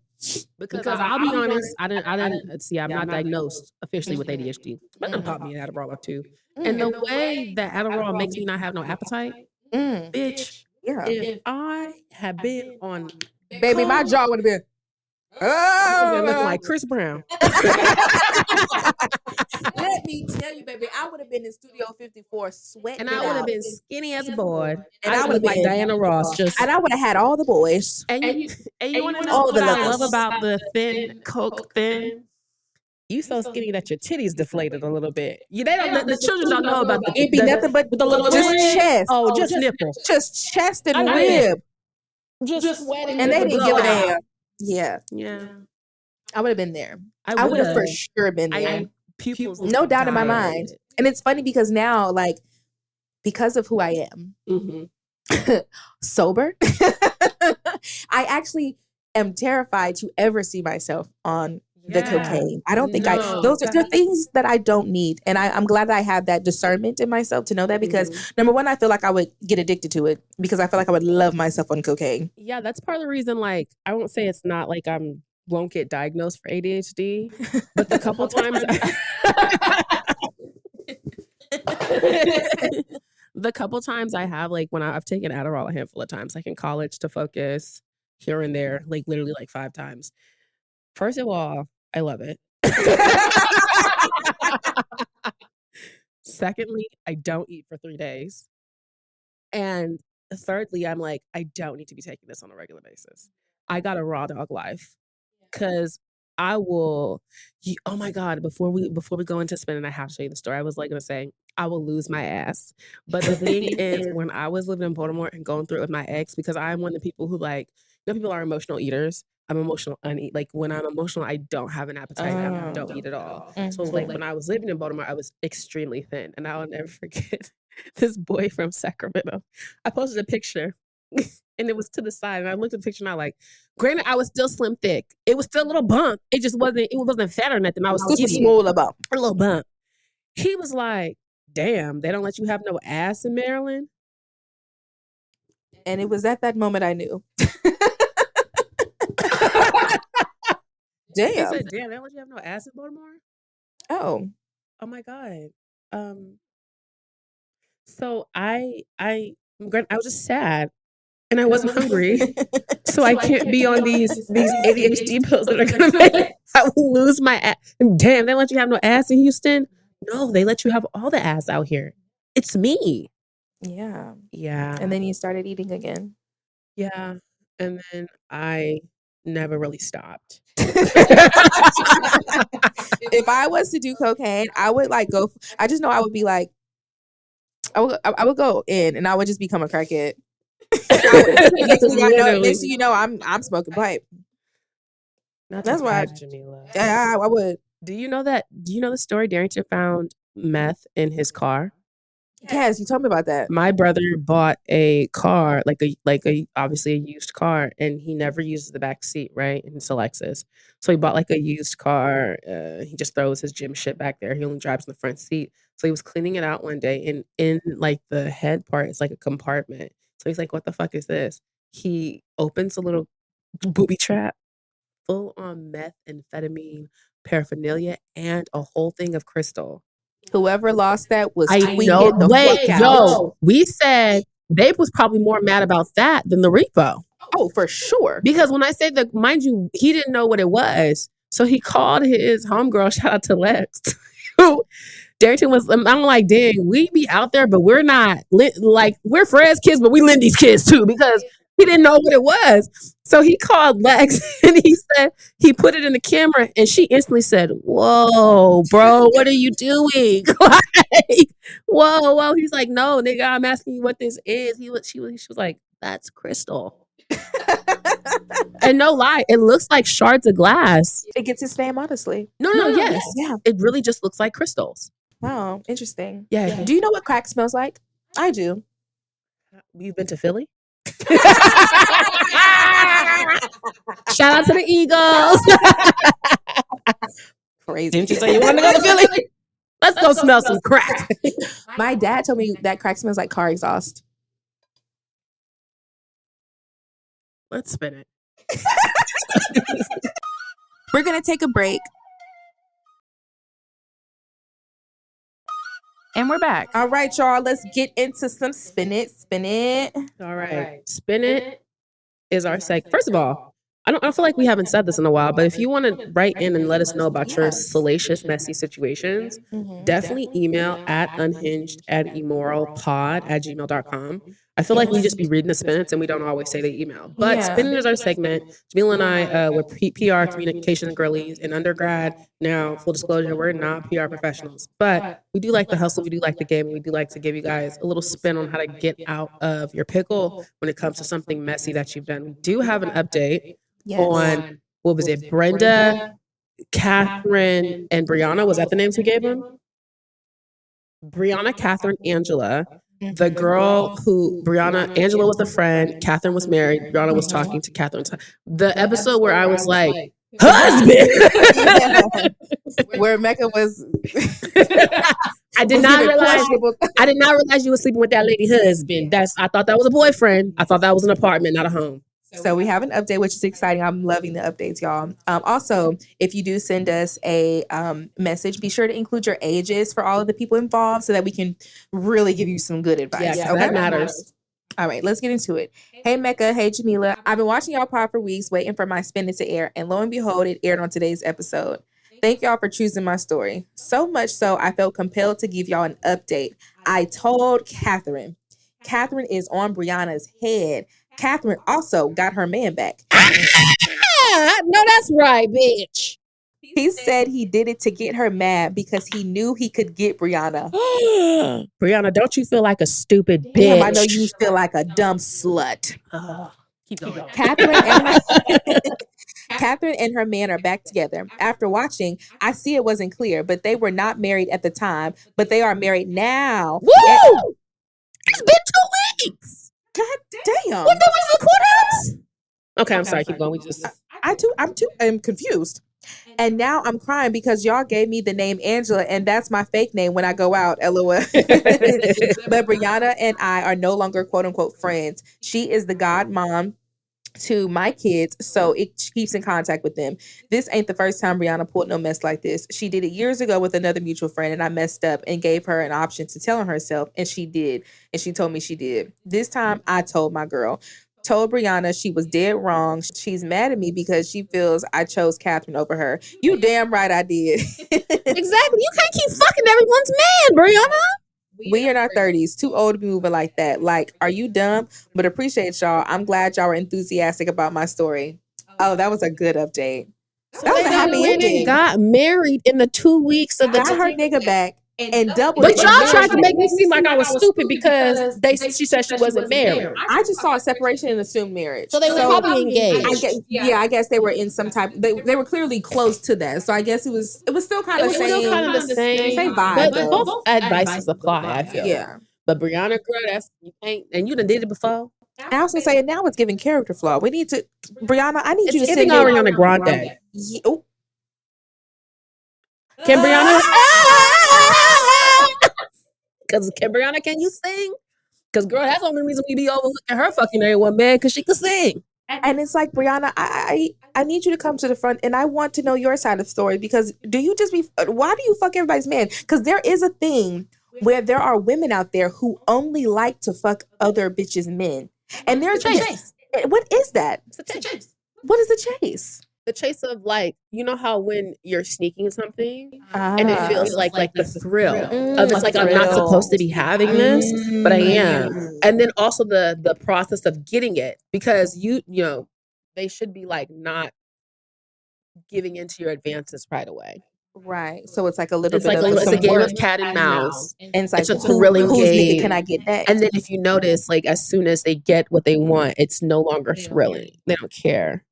E: Because I'll be honest, I didn't see. I'm not diagnosed officially with ADHD, but them taught me Adderall too. And the way that Adderall makes me not have no appetite, bitch.
F: Yeah.
E: If I had been on,
F: baby, my jaw would have been.
E: Looking like Chris Brown.
F: Let me tell you, baby, I would have been in Studio 54 sweating.
E: And I would have been skinny as a board.
F: And
E: I would have like Diana Ross.
F: And I would have had all the boys.
E: And you want to know what I love about the thin Coke thin? You so skinny that your titties deflated a little bit. The children don't know about
F: It'd be nothing but the little chest.
E: Oh, just nipple.
F: Just chest and rib.
E: Just sweating.
F: And they didn't give a damn. Yeah. I would have been there. I would have for sure been there.
E: Pupils,
F: no doubt in my mind. And it's funny because now, like, because of who I am, sober, I actually am terrified to ever see myself on the cocaine. I don't think those are things that I don't need. And I'm glad that I have that discernment in myself to know that, because number one, I feel like I would get addicted to it because I feel like I would love myself on cocaine.
E: Yeah, that's part of the reason, like, I won't say it's not like won't get diagnosed for ADHD, but the couple times the couple times I have, like, when I've taken Adderall a handful of times, like in college to focus here and there, like literally like 5 times. First of all, I love it. Secondly, I don't eat for 3 days. And thirdly, I'm like, I don't need to be taking this on a regular basis. I got a raw dog life. Because I will, oh my God, before we go into spinning, I have to show you the story. I was like going to say, I will lose my ass. But the thing is, when I was living in Baltimore and going through it with my ex, because I'm one of the people who, like, people are emotional eaters. I'm emotional uneat. Like when I'm emotional, I don't have an appetite. I don't eat at all. So like when I was living in Baltimore, I was extremely thin, and I will never forget this boy from Sacramento. I posted a picture, and it was to the side, and I looked at the picture, and I like, granted, I was still slim thick. It was still a little bump. It just wasn't. It wasn't fat or nothing. I was
F: This was
E: skinny.
F: small about.
E: A little bump. He was like, "Damn, they don't let you have no ass in Maryland."
F: And it was at that moment I knew.
E: He
F: Damn.
E: said, "Damn, they don't let you have no ass in Baltimore."
F: Oh.
E: Oh my god. So I was just sad, and I wasn't hungry, so I can't be on these ADHD pills that are gonna make I will lose my ass. Damn, they let you have no ass in Houston? No, they let you have all the ass out here. It's me.
F: Yeah.
E: Yeah.
F: And then you started eating again.
E: Yeah. And then I never really stopped.
F: If I was to do cocaine, I would like go. I just know I would be like, I would go in and I would just become a crackhead. Next thing you know, I'm smoking pipe.
E: That's why, Jamila.
F: Yeah, I would.
E: Do you know the story? Darrington found meth in his car.
F: Yes, you told me about that.
E: My brother bought a car, like a obviously a used car, and he never uses the back seat, right? And it's a Lexus. So he bought like a used car. He just throws his gym shit back there. He only drives in the front seat. So he was cleaning it out one day, and in like the head part, it's like a compartment. So he's like, "What the fuck is this?" He opens a little booby trap, full on methamphetamine paraphernalia, and a whole thing of crystal.
F: Whoever lost that was
E: I
F: tweaking
E: know.
F: the
E: Wait,
F: fuck out.
E: yo, we said they was probably more mad about that than the repo.
F: Oh, for sure.
E: Because when I say that, mind you, he didn't know what it was. So he called his homegirl, shout out to Lex. Darrington was, I'm like, dang, we be out there, but we're not, like, we're Fred's kids, but we lend these kids too, because he didn't know what it was. So he called Lex and he said, he put it in the camera and she instantly said, "Whoa, bro, what are you doing?" Like, whoa. He's like, "No, nigga, I'm asking you what this is." She was like, "That's crystal." And no lie, it looks like shards of glass.
F: It gets its name, honestly.
E: No, yes.
F: Yeah.
E: It really just looks like crystals.
F: Wow, interesting.
E: Yeah.
F: Do you know what crack smells like? I do.
E: You've been to Philly? Shout out to the Eagles.
F: Crazy.
E: Didn't you say you want to go to Philly? Let's go smell some crack.
F: My dad told me that crack smells like car exhaust.
E: Let's spin it.
F: We're going to take a break.
H: And we're back.
F: All right, y'all. Let's get into some spin it.
E: All right. Spin it is our segment. First of all, I don't feel like we haven't said this in a while, but if you want to write in and let us know about your salacious, messy situations, definitely email at unhinged@immoralpod@gmail.com. I feel like we just be reading the spinets and we don't always say the email. But spinning is our segment. Jamila and I were PR communications girlies in undergrad. Now, full disclosure, we're not PR professionals. But we do like the hustle, we do like the game, and we do like to give you guys a little spin on how to get out of your pickle when it comes to something messy that you've done. We do have an update on, what was it, Brenda, Catherine, and Brianna. Was that the names we gave them? Brianna, Catherine, Angela. The girl who, Angela was the friend, Catherine was married, Brianna was talking to Catherine. The episode where I was like, husband!
F: Where Mecca was.
E: I did not realize you were sleeping with that lady husband. I thought that was a boyfriend. I thought that was an apartment, not a home.
F: So we have an update, which is exciting. I'm loving the updates, y'all. Also, if you do send us a message, be sure to include your ages for all of the people involved so that we can really give you some good advice.
E: Yeah, that matters.
F: All right, let's get into it. Hey, Mecca. Hey, Jamila. I've been watching y'all pod for weeks, waiting for my spin it to air. And lo and behold, it aired on today's episode. Thank y'all for choosing my story. So much so, I felt compelled to give y'all an update. I told Catherine. Catherine is on Brianna's head. Catherine also got her man back.
E: No, that's right, bitch.
F: He said he did it to get her mad because he knew he could get Brianna.
E: Brianna, don't you feel like a stupid bitch?
F: Damn, I know you feel like a dumb slut.
E: Keep going.
F: Catherine and her man are back together. After watching, I see it wasn't clear, but they were not married at the time, but they are married now.
E: Woo!
F: And-
E: It's been 2 weeks.
F: God damn.
E: What the was the courthouse? Okay, I'm sorry. Keep going. We just.
F: I'm confused. And now I'm crying because y'all gave me the name Angela, and that's my fake name when I go out, LOL. But Brianna and I are no longer quote unquote friends. She is the godmom to my kids, so it keeps in contact with them. This ain't the first time Brianna pulled no mess like this. She did it years ago with another mutual friend, and I messed up and gave her an option to tell on herself, and she did. And she told me she did. This time I told my girl. Told Brianna she was dead wrong. She's mad at me because she feels I chose Catherine over her. You damn right I did.
E: Exactly. You can't keep fucking everyone's man, Brianna.
F: We in our 30s, too old to be moving like that. Like, are you dumb? But appreciate y'all. I'm glad y'all were enthusiastic about my story. Oh, that was a good update. That was a happy ending.
E: Got married in the 2 weeks of the
F: Got her nigga back and doubled
E: But
F: it.
E: y'all tried to make me seem like I was stupid because she said she wasn't married.
F: I just saw a separation and assumed marriage.
E: So they were probably engaged.
F: I guess they were in some type. They were clearly close to that. So I guess it was still kind of the same vibe.
E: But both advices apply. I feel.
F: Yeah.
E: But Brianna, girl, that's you can't, and you done did it before.
F: I was gonna say now it's giving character flaw. We need to, Brianna. I need you to
E: It's
F: send
E: Ariana Grande.
F: Yeah, oh.
E: Can Brianna? Because can Brianna? Can you sing? Because girl, that's the only reason we be overlooking her fucking everyone, man. Because she could sing.
F: And it's like, Brianna, I need you to come to the front, and I want to know your side of the story. Because why do you fuck everybody's man? Because there is a thing where there are women out there who only like to fuck other bitches' men. And there's a chase. What is that?
E: It's a chase.
F: What is the chase?
E: The chase of, like, you know how when you're sneaking something and it feels like the thrill of it's like I'm not supposed to be having this, but I am. And then also the process of getting it, because you know they should be like not giving into your advances right away.
F: Right. So it's like a little bit
E: it's a game of cat and mouse.
F: And it's like,
E: it's a thrilling game.
F: Nigga can I get that?
E: And then if you notice, like as soon as they get what they want, it's no longer thrilling. They don't care.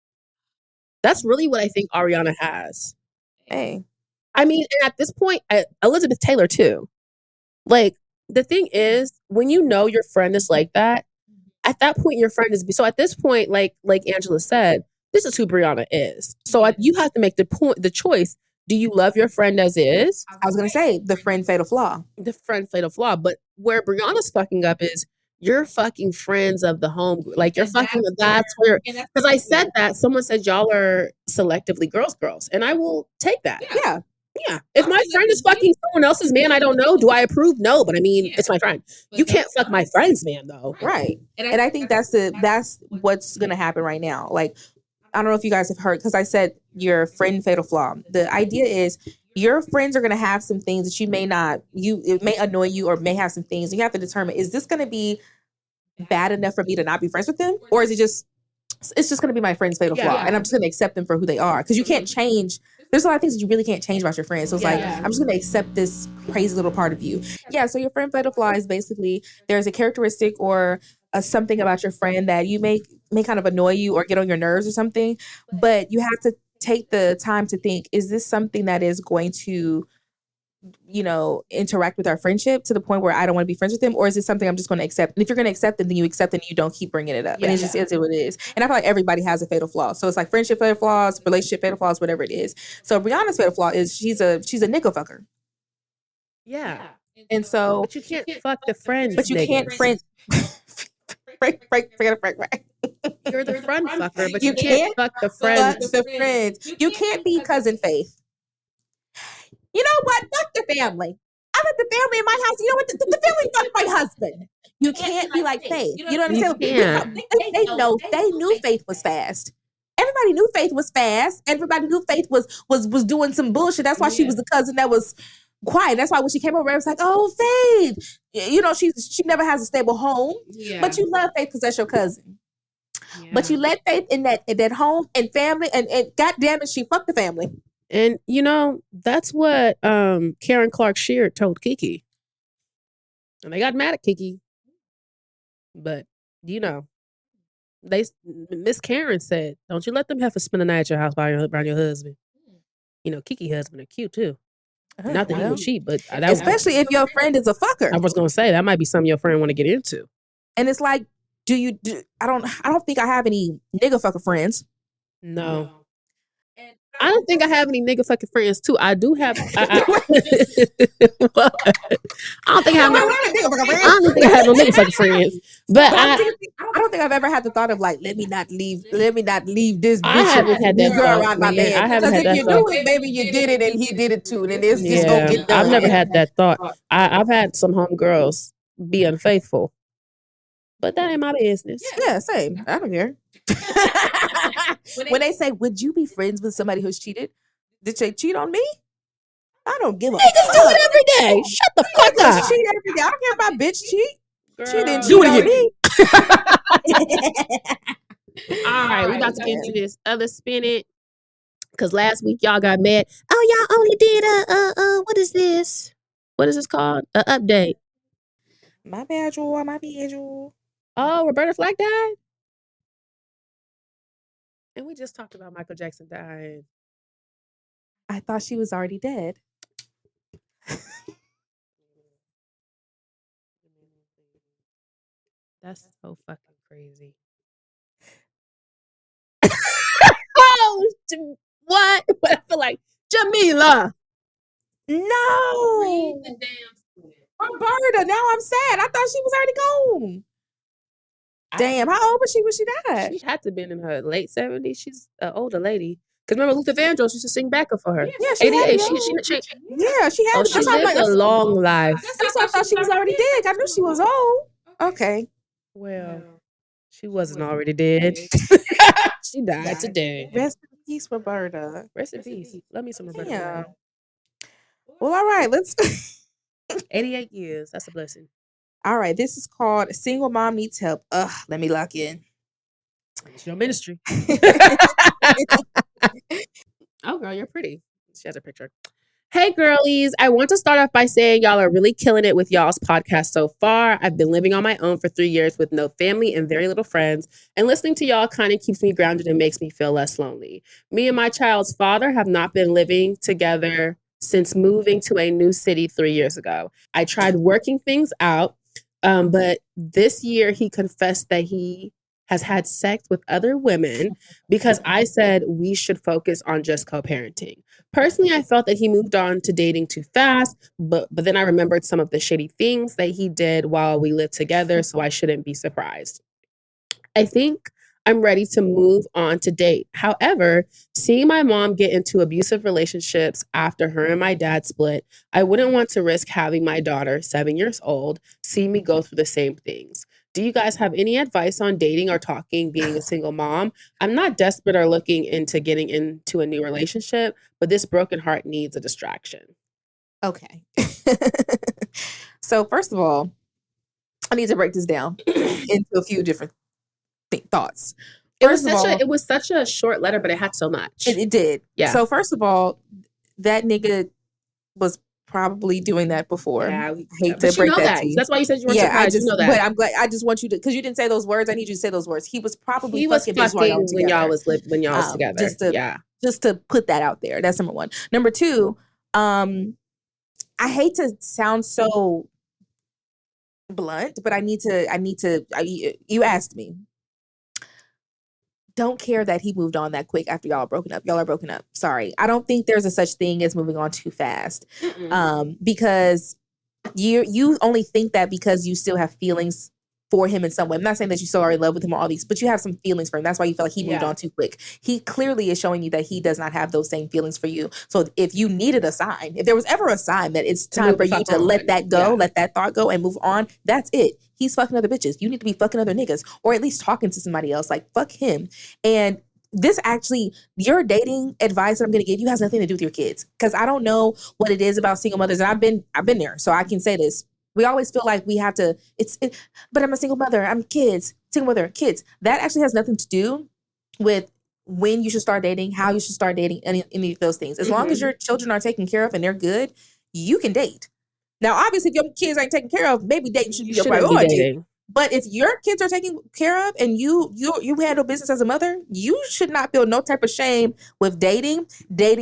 E: That's really what I think Ariana has.
F: Hey.
E: I mean, and at this point, Elizabeth Taylor too. Like, the thing is, when you know your friend is like that, at that point, your friend is... So at this point, like Angela said, this is who Brianna is. So you have to make the choice. Do you love your friend as is?
F: I was going to say, the friend fatal flaw.
E: The friend fatal flaw. But where Brianna's fucking up is, you're fucking friends of the home. Like, you're fucking... That's where... Because I said that. Someone said y'all are selectively girls. And I will take that.
F: Yeah.
E: Yeah. If my friend is fucking someone else's man I don't know, do I approve? No. But I mean, it's my friend. You can't fuck my friend's man, though.
F: Right. And I think that's what's going to happen right now. Like, I don't know if you guys have heard, because I said your friend fatal flaw. The idea is your friends are going to have some things that it may annoy you, or may have some things. You have to determine, is this going to be bad enough for me to not be friends with them? Or is it's just going to be my friend's fatal flaw, and I'm just going to accept them for who they are? Because you can't change. There's a lot of things that you really can't change about your friends. So it's like, I'm just going to accept this crazy little part of you. Yeah. So your friend fatal flaw is basically, there's a characteristic or something about your friend that you may kind of annoy you or get on your nerves or something, but you have to take the time to think, is this something that is going to, interact with our friendship to the point where I don't want to be friends with them? Or is this something I'm just going to accept? And if you're going to accept it, then you accept it and you don't keep bringing it up. And it just is what it is. And I feel like everybody has a fatal flaw. So it's like friendship fatal flaws, relationship fatal flaws, whatever it is. So Brianna's fatal flaw is she's a nickel fucker.
E: Yeah.
F: And so...
E: But you can't fuck the friends.
F: But you can't friend... Right.
E: You're the friend fucker, but you can't fuck the friends.
F: You can't be cousin Faith. You know what? Fuck the family. I let the family in my house. You know what? The family fucked my husband. You can't be like Faith. You know what I'm saying? They knew Faith was fast. Everybody knew Faith was fast. Everybody knew Faith was doing some bullshit. That's why she was the cousin that was quiet. That's why when she came over, it was like, oh, Faith. She never has a stable home. Yeah. But you love Faith because that's your cousin. Yeah. But you let Faith in that home and family, and God damn it, she fucked the family.
E: And that's what Karen Clark Sheard told Kiki. And they got mad at Kiki. But Miss Karen said, "Don't you let them heifers spend the night at your house around your husband." You know, Kiki husband are cute too. Not that he was cheap, but
F: especially if your friend is a fucker.
E: I was gonna say that might be something your friend want to get into.
F: And it's like, I don't think I have any nigga fucker friends.
E: No. I don't think I have any nigga fucking friends too. I do have. I don't think I have. I don't think I have no nigga fucking friends. But I
F: don't think I've ever had the thought of like, let me not leave this.
E: I haven't had that
F: girl
E: thought.
F: around my man.
E: I haven't had that
F: if you
E: thought.
F: do it, maybe you did it and he did it too, and it's just gonna get done.
E: I've never had that thought. I've had some homegirls be unfaithful, but that ain't my business.
F: Yeah, same. I don't care. When they say, would you be friends with somebody who's cheated? Did they cheat on me? I don't give a fuck.
E: Niggas do it every day. Shut the fuck up.
F: Cheat every day. I don't care if my bitch cheat.
E: Girl.
F: She didn't
E: Do
F: cheat
E: it
F: on me.
E: All right, we about to get into this other spin it. Because last week y'all got mad. Oh, y'all only did what is this? What is this called? An update.
F: My bad, Joel. My bad, Joel.
E: Oh, Roberta Flack died? And we just talked about Michael Jackson dying.
F: I thought she was already dead.
E: That's so fucking crazy. Oh, what? I feel like Jamila.
F: No. Roberta. Now I'm sad. I thought she was already gone. Damn, how old was she when she died?
E: She had to have been in her late 70s. She's an older lady. Because remember, Luther Vandross used to sing backup for her.
F: Yeah, she
E: 88.
F: had
E: She
F: Oh,
E: she lived a long life.
F: That's why I thought she was already dead. I knew she was old. Okay.
E: Well, she wasn't already dead. She died today.
F: Rest in peace, Roberta.
E: Rest in peace. Love me some Roberta.
F: Yeah. Well, all right. Let's.
E: 88 years. That's a blessing.
F: All right. This is called Single Mom Needs Help. Let me lock in.
E: It's your ministry. Oh, girl, you're pretty. She has a picture. Hey, girlies. I want to start off by saying y'all are really killing it with y'all's podcast so far. I've been living on my own for 3 years with no family and very little friends, and listening to y'all kind of keeps me grounded and makes me feel less lonely. Me and my child's father have not been living together since moving to a new city 3 years ago. I tried working things out, but this year he confessed that he has had sex with other women because I said we should focus on just co-parenting. Personally, I felt that he moved on to dating too fast, but then I remembered some of the shady things that he did while we lived together, so I shouldn't be surprised. I think I'm ready to move on to date. However, seeing my mom get into abusive relationships after her and my dad split, I wouldn't want to risk having my daughter, 7 years old, see me go through the same things. Do you guys have any advice on dating or talking, being a single mom? I'm not desperate or looking into getting into a new relationship, but this broken heart needs a distraction.
F: Okay. So first of all, I need to break this down into a few different thoughts.
E: It was such a short letter, but it had so much.
F: It did.
E: Yeah.
F: So first of all, that nigga was probably doing that before.
E: Yeah,
F: I hate to break that to you.
E: That's why you said you weren't surprised.
F: You know that.
E: But
F: I'm glad. I just want you to, because you didn't say those words. I need you to say those words. He was probably fucking
E: when y'all was together.
F: Just to put that out there. That's number one. Number two, I hate to sound so blunt, but I need to. You asked me. Don't care that he moved on that quick after y'all are broken up. Y'all are broken up. Sorry. I don't think there's a such thing as moving on too fast. Because you only think that because you still have feelings for him in some way. I'm not saying that you still are in love with him or all these, but you have some feelings for him. That's why you feel like he moved on too quick. He clearly is showing you that he does not have those same feelings for you. So if you needed a sign, if there was ever a sign that it's time for you to let that go, let that thought go and move on, that's it. He's fucking other bitches. You need to be fucking other niggas, or at least talking to somebody else. Like, fuck him. And this actually, your dating advice that I'm going to give you has nothing to do with your kids. Because I don't know what it is about single mothers. And I've been there, so I can say this. We always feel like we have to, but I'm a single mother. I'm kids, single mother, kids. That actually has nothing to do with when you should start dating, how you should start dating, any of those things. As long as your children are taken care of and they're good, you can date. Now, obviously, if your kids ain't taken care of, maybe dating should be your priority. But if your kids are taken care of and you handle business as a mother, you should not feel no type of shame with dating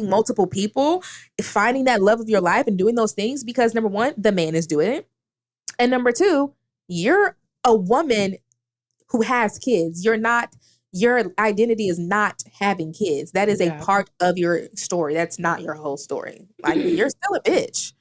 F: multiple people, finding that love of your life and doing those things, because number one, the man is doing it. And number two, you're a woman who has kids. Your identity is not having kids. That is a part of your story. That's not your whole story. Like, you're still a bitch.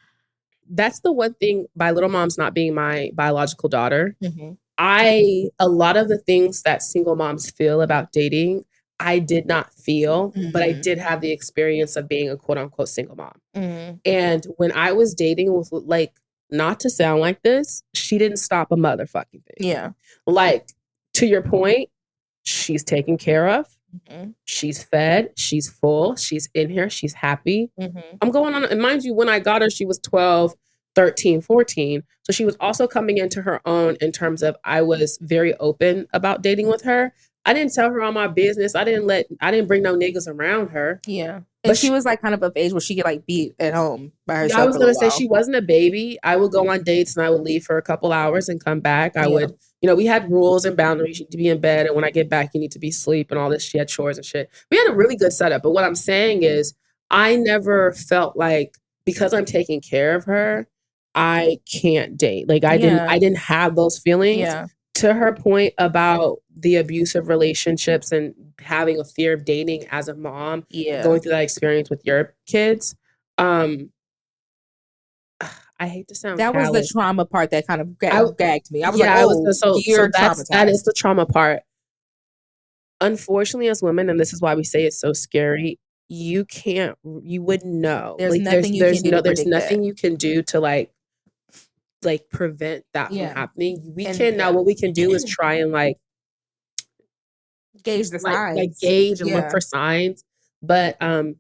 E: That's the one thing by Little Moms not being my biological daughter.
F: Mm-hmm.
E: A lot of the things that single moms feel about dating, I did not feel, but I did have the experience of being a quote unquote single mom.
F: Mm-hmm.
E: And when I was dating with, like, not to sound like this, she didn't stop a motherfucking thing.
F: Yeah.
E: Like, to your point, she's taken care of.
F: Mm-hmm.
E: She's fed. She's full. She's in here. She's happy.
F: Mm-hmm.
E: I'm going on. And mind you, when I got her, she was 12, 13, 14. So she was also coming into her own in terms of, I was very open about dating with her. I didn't tell her all my business. I didn't bring no niggas around her.
F: Yeah.
E: But
F: And she was like kind of age where she could like be at home by herself.
E: I was going to say she wasn't a baby. I would go on dates and I would leave for a couple hours and come back. I would, we had rules and boundaries. You need to be in bed. And when I get back, you need to be asleep and all this. She had chores and shit. We had a really good setup. But what I'm saying is, I never felt like, because I'm taking care of her, I can't date. Like, I didn't have those feelings.
F: Yeah.
E: To her point about the abusive relationships and having a fear of dating as a mom, going through that experience with your kids, I hate to sound
F: that
E: callous.
F: was the trauma part that kind of gagged me. I was
E: that is the trauma part. Unfortunately, as women, and this is why we say it's so scary, you wouldn't know.
F: There's nothing
E: you can do to like prevent that from happening. What we can do is try and like
F: gauge the signs,
E: like gauge and look for signs. But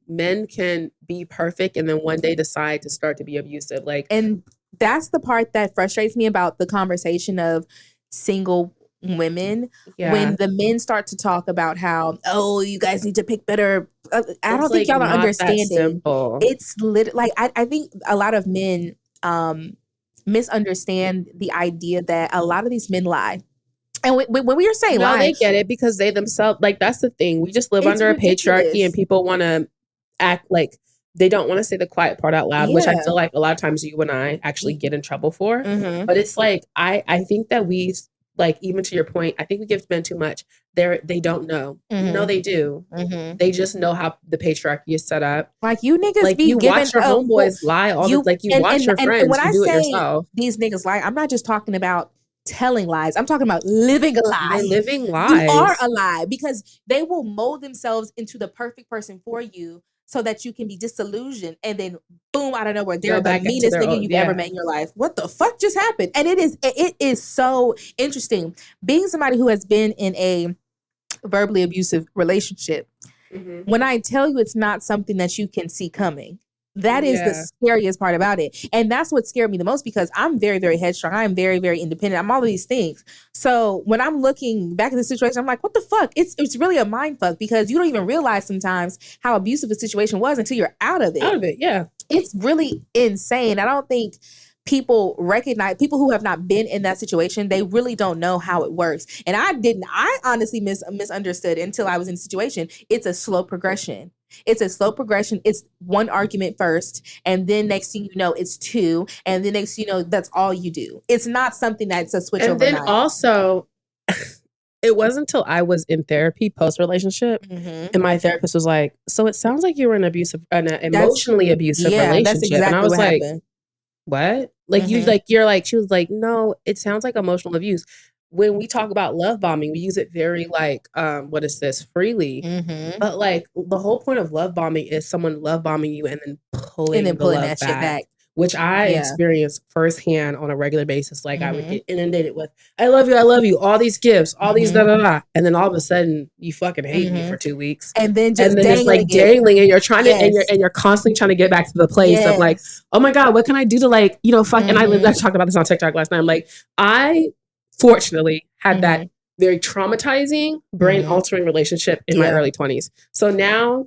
E: men can be perfect and then one day decide to start to be abusive.
F: And that's the part that frustrates me about the conversation of single women. When the men start to talk about how, you guys need to pick better. I don't think y'all are understanding. It's like I think a lot of men misunderstand the idea that a lot of these men lie. And when we are saying lie,
E: they get it because they themselves, like, that's the thing. We just live under a patriarchy and people want to act like they don't want to say the quiet part out loud, which I feel like a lot of times you and I actually get in trouble for.
F: Mm-hmm.
E: But it's like, I think that we, like, even to your point, I think we give men too much. They don't know.
F: Mm-hmm.
E: No, they do.
F: Mm-hmm.
E: They just know how the patriarchy is set up.
F: Like, you niggas
E: like,
F: be
E: you
F: giving
E: watch your homeboys lie all the, like, you watch your friends.
F: And when
E: you
F: I
E: do
F: say
E: it yourself.
F: These niggas lie, I'm not just talking about telling lies. I'm talking about living a lie.
E: They're living lies.
F: You are a lie, because they will mold themselves into the perfect person for you so that you can be disillusioned, and then boom, out of nowhere, they're the meanest nigga you've ever met in your life. What the fuck just happened? And it is so interesting being somebody who has been in a verbally abusive relationship.
E: Mm-hmm.
F: When I tell you it's not something that you can see coming, that is the scariest part about it. And that's what scared me the most, because I'm very, very headstrong. I'm very, very independent. I'm all of these things. So when I'm looking back at the situation, I'm like, what the fuck? It's really a mind fuck, because you don't even realize sometimes how abusive a situation was until you're out of it.
E: Out of it, yeah.
F: It's really insane. I don't think people who have not been in that situation, they really don't know how it works. And I honestly misunderstood until I was in the situation. It's a slow progression. It's one argument first, and then next thing you know, it's two, and then next thing you know, that's all you do. It's not something that's a switch overnight.
E: And then also, it wasn't until I was in therapy post-relationship, and my therapist was like, so it sounds like you were in an emotionally abusive relationship. That's exactly and I was
F: what
E: like,
F: happened.
E: What? Like, she was like, no, it sounds like emotional abuse. When we talk about love bombing, we use it very like, freely.
F: Mm-hmm.
E: But like, the whole point of love bombing is someone love bombing you and then pulling the love
F: that shit back.
E: Which I experienced firsthand on a regular basis. Like, I would get inundated with, I love you, all these gifts, all these da-da-da. And then all of a sudden, you fucking hate me for 2 weeks.
F: And then just
E: dangling, and you're trying to, and you're constantly trying to get back to the place of like, oh my God, what can I do to like, fuck. And I talked about this on TikTok last night. I'm like, I fortunately had that very traumatizing, brain altering relationship in my early 20s. So now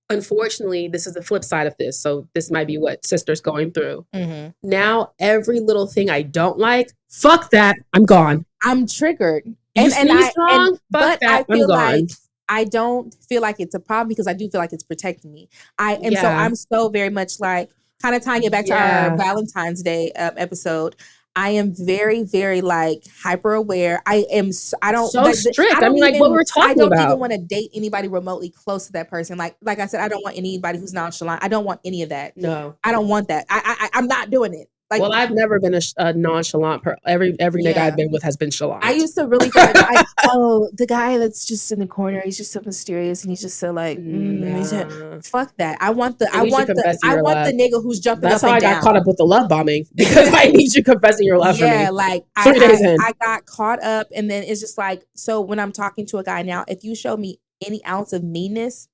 E: unfortunately, this is the flip side of this. So this might be what sister's going through.
F: Mm-hmm.
E: Now, every little thing I don't like, fuck that, I'm gone.
F: I'm triggered.
E: You see me strong? Fuck that, I'm gone.
F: Like I don't feel like it's a problem because I do feel like it's protecting me. So I'm so very much like, kind of tying it back to our Valentine's Day episode. I am very, very like hyper aware. I don't
E: strict. I mean, like what we're talking about.
F: I don't even want to date anybody remotely close to that person. Like I said, I don't want anybody who's nonchalant. I don't want any of that.
E: No,
F: I don't want that. I'm not doing it. Like,
E: well, I've never been a nonchalant every nigga I've been with has been chalant.
F: I used to really feel like, the guy that's just in the corner, he's just so mysterious and he's just so like, fuck that. I want the nigga who's jumping
E: That's
F: up and down.
E: That's how I got caught up with the love bombing because I need you confessing your love for me.
F: Yeah, like
E: 3 days in.
F: I got caught up, and then it's just like, so when I'm talking to a guy now, if you show me any ounce of meanness,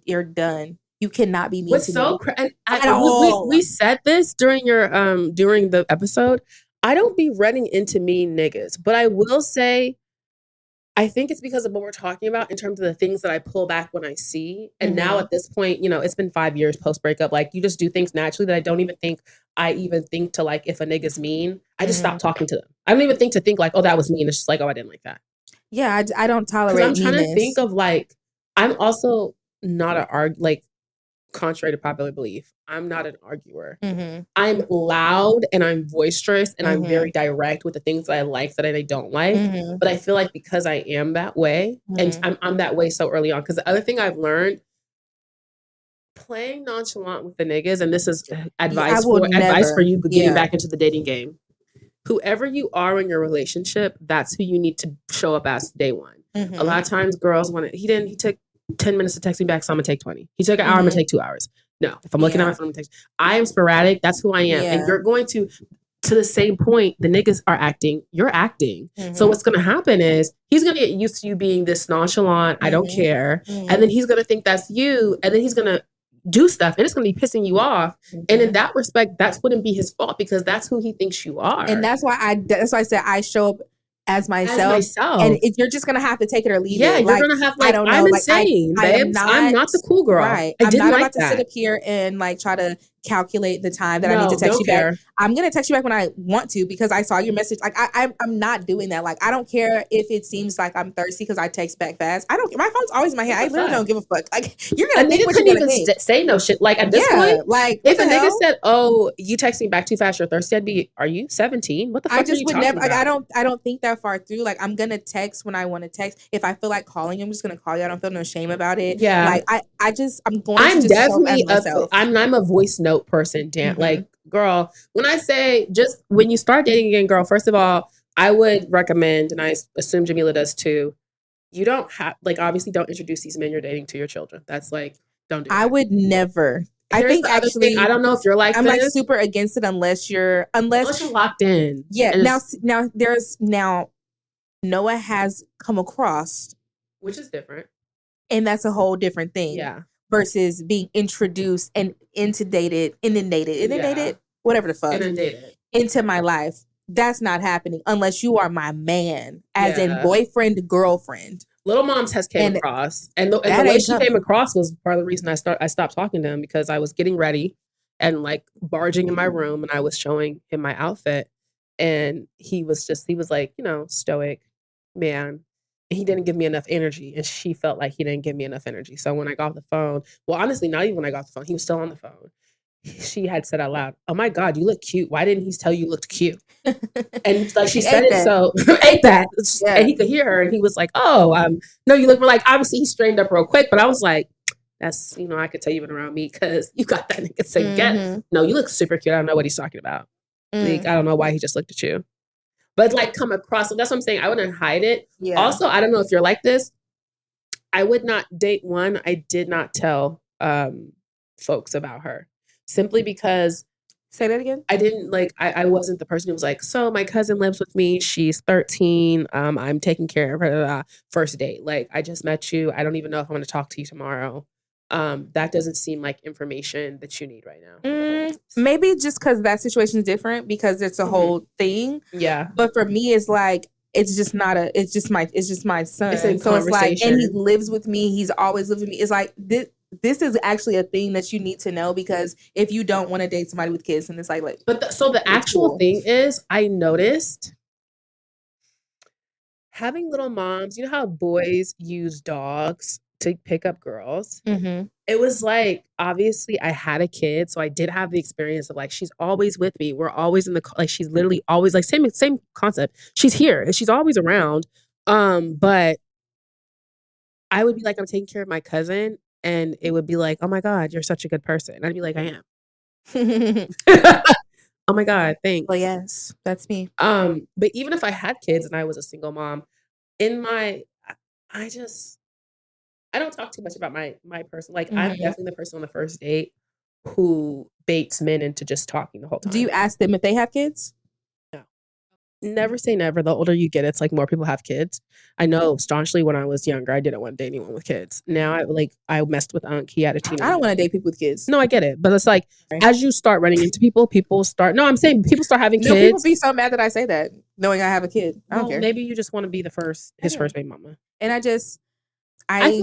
F: you're done. You cannot be mean to me.
E: We said this during your during the episode. I don't be running into mean niggas, but I will say, I think it's because of what we're talking about in terms of the things that I pull back when I see. And now at this point, it's been 5 years post breakup. Like you just do things naturally that I don't even think to like if a nigga's mean. I just stop talking to them. I don't even think like, oh, that was mean. It's just like, oh, I didn't like that.
F: Yeah, I don't tolerate.
E: I'm trying to think of like, I'm also not contrary to popular belief, I'm not an arguer. I'm loud and I'm boisterous and I'm very direct with the things that I like that I don't like. But I feel like because I am that way, and I'm that way so early on. Because the other thing I've learned, playing nonchalant with the niggas, and this is advice for you getting back into the dating game. Whoever you are in your relationship, that's who you need to show up as day one. A lot of times girls he took 10 minutes to text me back, so I'm gonna take 20. He took an hour, I'm gonna take 2 hours. No, if I'm looking at my phone, I'm gonna text. I am sporadic. That's who I am. And you're going to the same point, the niggas are acting, you're acting. So what's gonna happen is he's gonna get used to you being this nonchalant, I don't care. And then he's gonna think that's you, and then he's gonna do stuff and it's gonna be pissing you off. And in that respect, that wouldn't be his fault because that's who he thinks you are.
F: And that's why I said I show up as myself. And you're just gonna have to take it or leave it.
E: Yeah, you're gonna have I don't know. I'm insane, babes. I'm not the cool girl.
F: Right. I'm not about to sit up here and like try to calculate the time that I need to text you back. I'm gonna text you back when I want to because I saw your message. Like I'm not doing that. Like I don't care if it seems like I'm thirsty because I text back fast. I don't. My phone's always in my hand. I literally don't give a fuck. Like you're gonna think what you're gonna think.
E: Say no shit. Like at this point, like if a nigga said, "Oh, you text me back too fast. You're thirsty," I'd be, "Are you 17? What the fuck?" I just would never. Like I don't think that far through. Like I'm gonna text when I want to text. If I feel like calling you, I'm just gonna call you. I don't feel no shame about it. Yeah. Like I'm definitely I'm a voice note person. Damn. Like, girl, when I say just when you start dating again, girl, first of all, I would recommend, and I assume Jamila does too, you don't have, like, obviously don't introduce these men you're dating to your children. That's like, don't do that.
F: I would never. I think actually,
E: I don't know if you're like
F: I'm like super against it unless you're
E: locked in.
F: Yeah. Now Noah has come across,
E: which is different.
F: And that's a whole different thing.
E: Yeah.
F: Versus being introduced and inundated, whatever the fuck, into my life. That's not happening unless you are my man, as in boyfriend, girlfriend.
E: Little Monts has came across, and the way she came across was part of the reason I stopped talking to him, because I was getting ready and like barging in my room, and I was showing him my outfit, and he was like, stoic man. He didn't give me enough energy, and she felt like he didn't give me enough energy. So when I got off the phone, well, honestly, not even when I got off the phone, he was still on the phone. She had said out loud, "Oh my God, you look cute. Why didn't he tell you looked cute?" And like she said it, so ate that, and he could hear her, and he was like, "Oh, no, you look like." Obviously, he straightened up real quick, but I was like, "That's I could tell you been around me because you got that nigga together. No, you look super cute. I don't know what he's talking about. Like, I don't know why he just looked at you." But like come across, that's what I'm saying. I wouldn't hide it. Yeah. Also, I don't know if you're like this. I would not date one. I did not tell folks about her simply because.
F: Say that again.
E: I didn't I wasn't the person who was like, so my cousin lives with me. She's 13. I'm taking care of her. First date. Like, I just met you. I don't even know if I'm going to talk to you tomorrow. That doesn't seem like information that you need right now.
F: Maybe just because that situation is different because it's a whole thing.
E: Yeah.
F: But for me, it's like, it's just my son. So it's like, and he lives with me. He's always lived with me. It's like, this is actually a thing that you need to know, because if you don't want to date somebody with kids, and it's like
E: But so the actual
F: cool.
E: thing is, I noticed having little moms, you know how boys use dogs to pick up girls?
F: Mm-hmm.
E: It was like, obviously I had a kid, so I did have the experience of like, she's always with me. We're always in the, like, she's literally always like, same concept. She's here and she's always around. But I would be like, I'm taking care of my cousin, and it would be like, oh my God, you're such a good person. And I'd be like, I am. Oh my God, thanks.
F: Well, yes, that's me.
E: But even if I had kids and I was a single mom, I don't talk too much about my person. Like, I'm definitely the person on the first date who baits men into just talking the whole time.
F: Do you ask them if they have kids?
E: No. Never say never. The older you get, it's like more people have kids. I know staunchly when I was younger, I didn't want to date anyone with kids. Now I messed with Unc. He had a teenager.
F: I don't want to date people with kids.
E: No, I get it. But it's like, as you start running into people start, no, I'm saying people start having kids.
F: People be so mad that I say that, knowing I have a kid. I don't care.
E: Maybe you just want to be his first baby mama.
F: And I've
E: I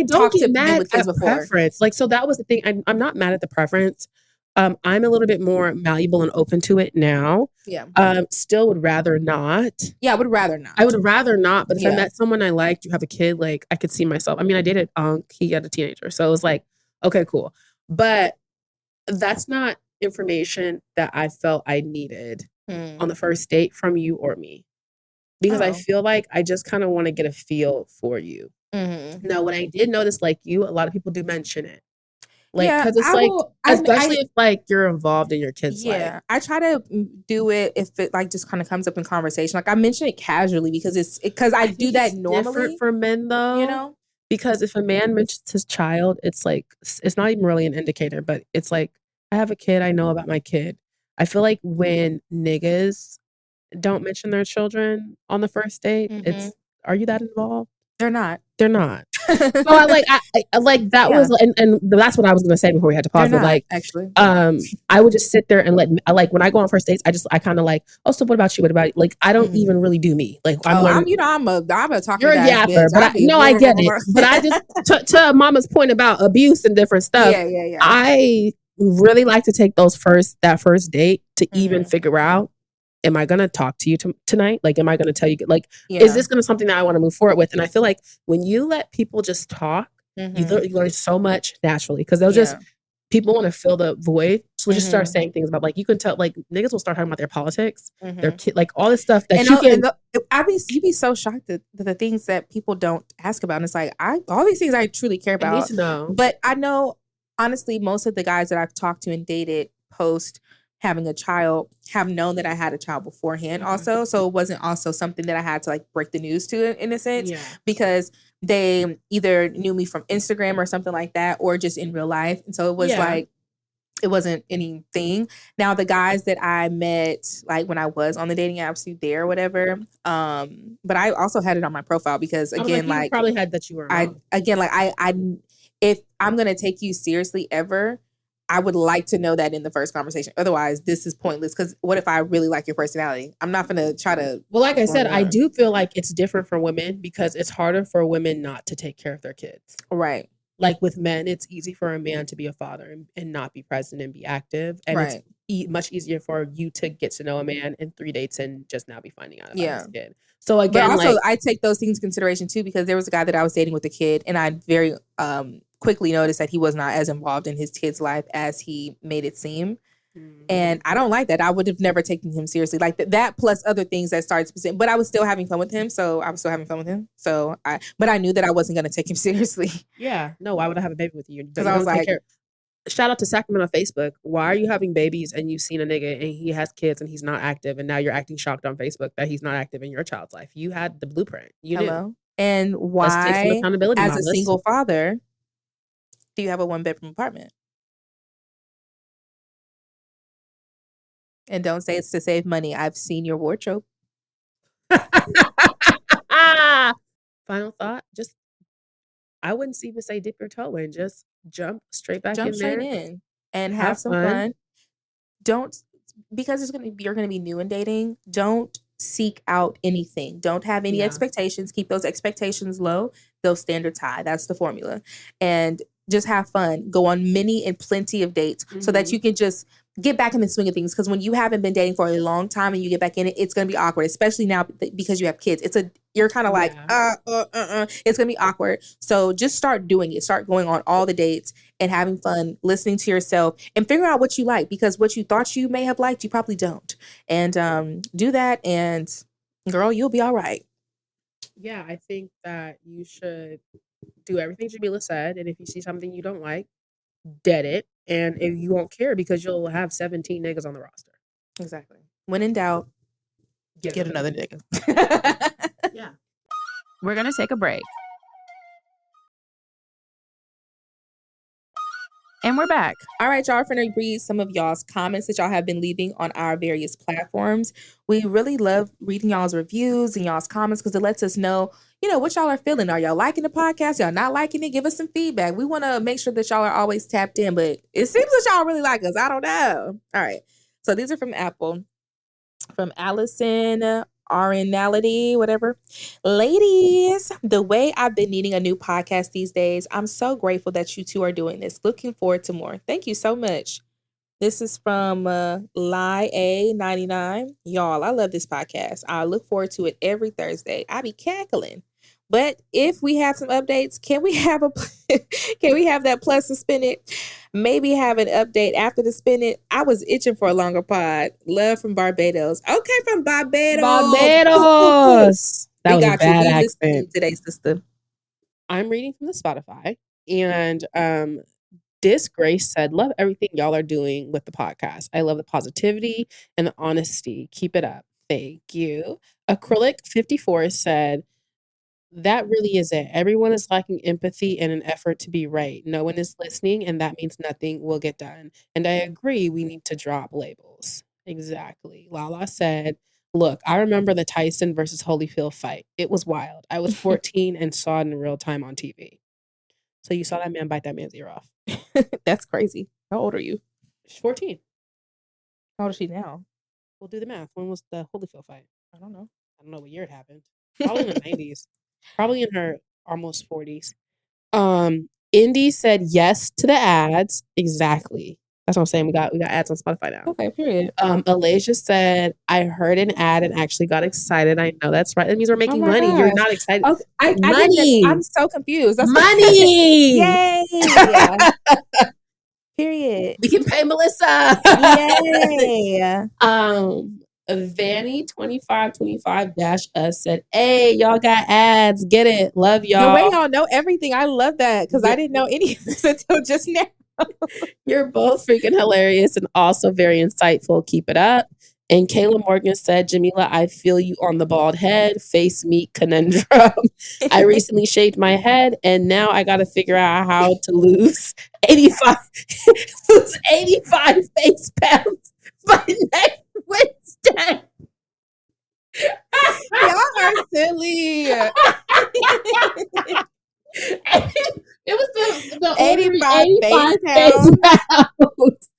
E: don't
F: talked
E: get
F: to men
E: mad
F: with kids
E: at
F: before.
E: preference. Like, so that was the thing. I'm not mad at the preference. I'm a little bit more malleable and open to it now.
F: Yeah.
E: Still would rather not.
F: Yeah, I would rather not.
E: I would rather not. But if I met someone I liked, you have a kid, like, I could see myself. I mean, I dated Unc. He had a teenager. So it was like, okay, cool. But that's not information that I felt I needed on the first date from you or me. Because I feel like I just kind of want to get a feel for you. Mm-hmm. Now, when I did notice, like you, a lot of people do mention it. Like, because it's especially if like you're involved in your kid's life.
F: Yeah, I try to do it if it like just kind of comes up in conversation. Like, I mention it casually because I do that normally.
E: Different for men though,
F: you know,
E: because if a man mentions his child, it's like, it's not even really an indicator, but it's like, I have a kid, I know about my kid. I feel like when niggas don't mention their children on the first date, it's, are you that involved?
F: They're not.
E: So I like that was, and that's what I was gonna say before we had to pause. But like, actually, I would just sit there and like when I go on first dates, I kind of like, oh, so what about you? What about you? Like, I don't even really do me. Like, I'm a talking. You're a yapper, but I get it. But I just to Mama's point about abuse and different stuff. Yeah. I really like to take that first date to even figure out, am I going to talk to you tonight? Like, am I going to tell you, like, is this going to something that I want to move forward with? And I feel like when you let people just talk, you learn so much naturally, because they'll just, people want to fill the void. So we just start saying things about, like, you can tell, like, niggas will start talking about their politics, their kid, like all this stuff that
F: you'd be so shocked at the things that people don't ask about. And it's like, all these things I truly care about.
E: I need to know.
F: But I know, honestly, most of the guys that I've talked to and dated post having a child have known that I had a child beforehand also. So it wasn't also something that I had to like break the news to in a sense, because they either knew me from Instagram or something like that, or just in real life. And so it was like, it wasn't anything. Now, the guys that I met, like when I was on the dating apps there or whatever, but I also had it on my profile because again,
E: like you probably had that you were
F: I if I'm going to take you seriously ever, I would like to know that in the first conversation. Otherwise, this is pointless, because what if I really like your personality? I'm not going to try to...
E: Well, like I said, I do feel like it's different for women because it's harder for women not to take care of their kids.
F: Right.
E: Like with men, it's easy for a man to be a father and not be present and be active. And it's much easier for you to get to know a man in 3 dates and just now be finding out about his kid. So again,
F: but also I take those things into consideration too, because there was a guy that I was dating with a kid, and I very quickly noticed that he was not as involved in his kid's life as he made it seem. And I don't like that. I would have never taken him seriously. Like that plus other things that started to, but I was still having fun with him. So but I knew that I wasn't going to take him seriously.
E: Yeah. No, why would I have a baby with you?
F: Because I was like,
E: shout out to Sacramento Facebook. Why are you having babies and you've seen a nigga and he has kids and he's not active, and now you're acting shocked on Facebook that he's not active in your child's life? You had the blueprint. You knew.
F: And why,
E: accountability,
F: as a single father, do you have a 1-bedroom apartment? And don't say it's to save money. I've seen your wardrobe.
E: Final thought. Just, I wouldn't even say dip your toe in. Just jump straight back in there.
F: And have some fun. Don't, because you're going to be new in dating. Don't seek out anything. Don't have any expectations. Keep those expectations low. Those standards high. That's the formula. And just have fun, go on many and plenty of dates so that you can just get back in the swing of things. Because when you haven't been dating for a long time and you get back in it, it's going to be awkward, especially now because you have kids. You're kind of like, it's going to be awkward. So just start doing it. Start going on all the dates and having fun, listening to yourself and figure out what you like, because what you thought you may have liked, you probably don't. And do that, and girl, you'll be all right.
E: Yeah, I think that you should do everything Jamila said. And if you see something you don't like, dead it. And if you won't care, because you'll have 17 niggas on the roster.
F: Exactly. When in doubt, get another nigga.
E: Yeah.
H: We're going to take a break. And we're back.
F: All right, y'all. We're going to read some of y'all's comments that y'all have been leaving on our various platforms. We really love reading y'all's reviews and y'all's comments because it lets us know, what y'all are feeling. Are y'all liking the podcast? Y'all not liking it? Give us some feedback. We want to make sure that y'all are always tapped in, but it seems that y'all really like us. I don't know. All right. So these are from Apple. From Allison Arenality, whatever. Ladies, the way I've been needing a new podcast these days, I'm so grateful that you two are doing this. Looking forward to more. Thank you so much. This is from Lie A99. Y'all, I love this podcast. I look forward to it every Thursday. I be cackling. But if we have some updates, can we have that plus and spin it? Maybe have an update after the spin it. I was itching for a longer pod. Love from Barbados. Okay, from Barbados.
E: Barbados. That was a bad accent
F: today, sister.
E: I'm reading from the Spotify, and Disgrace said, "Love everything y'all are doing with the podcast. I love the positivity and the honesty. Keep it up. Thank you." Acrylic 54 said, "That really is it. Everyone is lacking empathy and an effort to be right. No one is listening, and that means nothing will get done. And I agree, we need to drop labels." Exactly. Lala said, "Look, I remember the Tyson versus Holyfield fight. It was wild. I was 14 and saw it in real time on TV." So you saw that man bite that man's ear off.
F: That's crazy. How old are you?
E: She's 14.
F: How old is she now?
E: We'll do the math. When was the Holyfield fight?
F: I don't know.
E: I don't know what year it happened. Probably in the 90s. Probably in her almost 40s. Indy said yes to the ads. Exactly. That's what I'm saying. We got ads on Spotify now.
F: Okay, period.
E: Alasia said, "I heard an ad and actually got excited." I know that's right. That means we're making money.
F: Gosh.
E: You're not excited.
F: Okay,
E: money.
F: I'm so confused. That's
E: money.
F: Yay. Period.
E: We can pay Melisa.
F: Yay.
E: Vanny 2525-us said, "Hey, y'all got ads. Get it. Love y'all."
F: The way y'all know everything, I love that because I didn't know any of this until just now.
E: You're both freaking hilarious and also very insightful. Keep it up. And Kayla Morgan said, "Jamila, I feel you on the bald head. Face meat conundrum. I recently shaved my head and now I got to figure out how to lose 85 face pounds by next Wednesday."
F: Y'all are silly.
E: It was the
F: 85 face
E: pounds.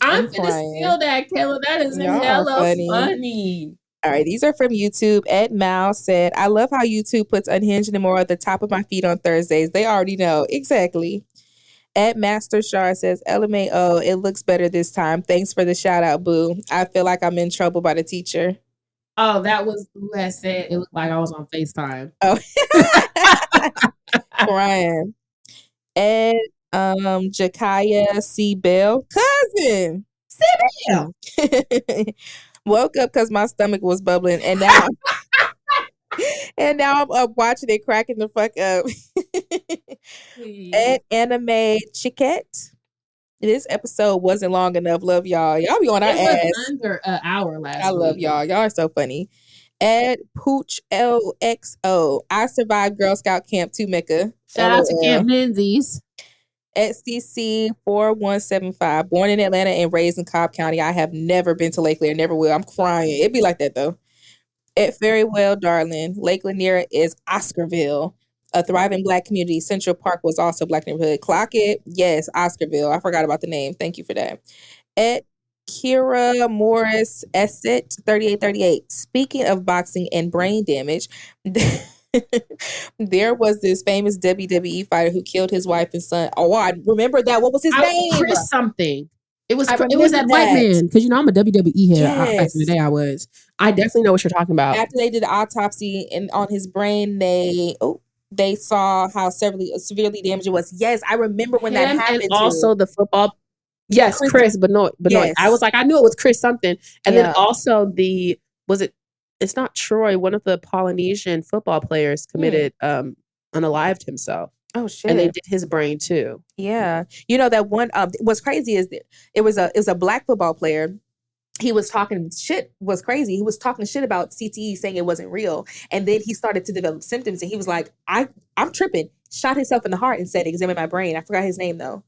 E: I'm gonna
F: crying.
E: steal that, Kayla. That is
F: Y'all
E: hella
F: are
E: funny.
F: All right, these are from YouTube. Ed Mal said, "I love how YouTube puts Unhinged Immoral at the top of my feed on Thursdays. They already know." Exactly. Ed Master Shar says, "LMAO, it looks better this time. Thanks for the shout out, boo. I feel like I'm in trouble by the teacher."
E: Oh, that was who had said it looked like I was on FaceTime.
F: Oh, crying. Ed Jakaya C. Bell, cousin.
E: C. Bell.
F: Woke up because my stomach was bubbling, and now I'm up watching it cracking the fuck up. Ed Anime Chiquette. This episode wasn't long enough. Love y'all. Y'all be on our ass.
E: It was under an hour last week.
F: I love y'all. Y'all are so funny. Ed Pooch LXO. I survived Girl Scout Camp to Mecca.
E: Shout out to Camp Menzies.
F: At CC 4175. Born in Atlanta and raised in Cobb County. I have never been to Lake Lanier. Never will. I'm crying. It'd be like that though. At Very Well, darling. Lake Lanier is Oscarville. A thriving Black community. Central Park was also a Black neighborhood. Clock it. Yes, Oscarville. I forgot about the name. Thank you for that. At Kira Morris Esset 3838. Speaking of boxing and brain damage, There was this famous WWE fighter who killed his wife and son. Oh, I remember that. What was his name?
E: Chris something. It was
F: I
E: that white man, because I'm a WWE head. Back in the
F: Yes.
E: day, I was. I definitely know what you're talking about.
F: After they did the autopsy and on his brain, they saw how severely damaged it was. Yes, I remember when that happened.
E: And also the football. Yes, Chris Benoit.
F: Yes.
E: I was like, I knew it was Chris something. And
F: Yeah.
E: then also it's not Troy, one of the Polynesian football players committed unalived himself.
F: Oh shit.
E: And they did his brain too.
F: Yeah. You know that one what's crazy is that it was a black football player. He was talking shit, was crazy. He was talking shit about CTE, saying it wasn't real. And then he started to develop symptoms and he was like, I'm tripping. Shot himself in the heart and said, examine my brain. I forgot his name though.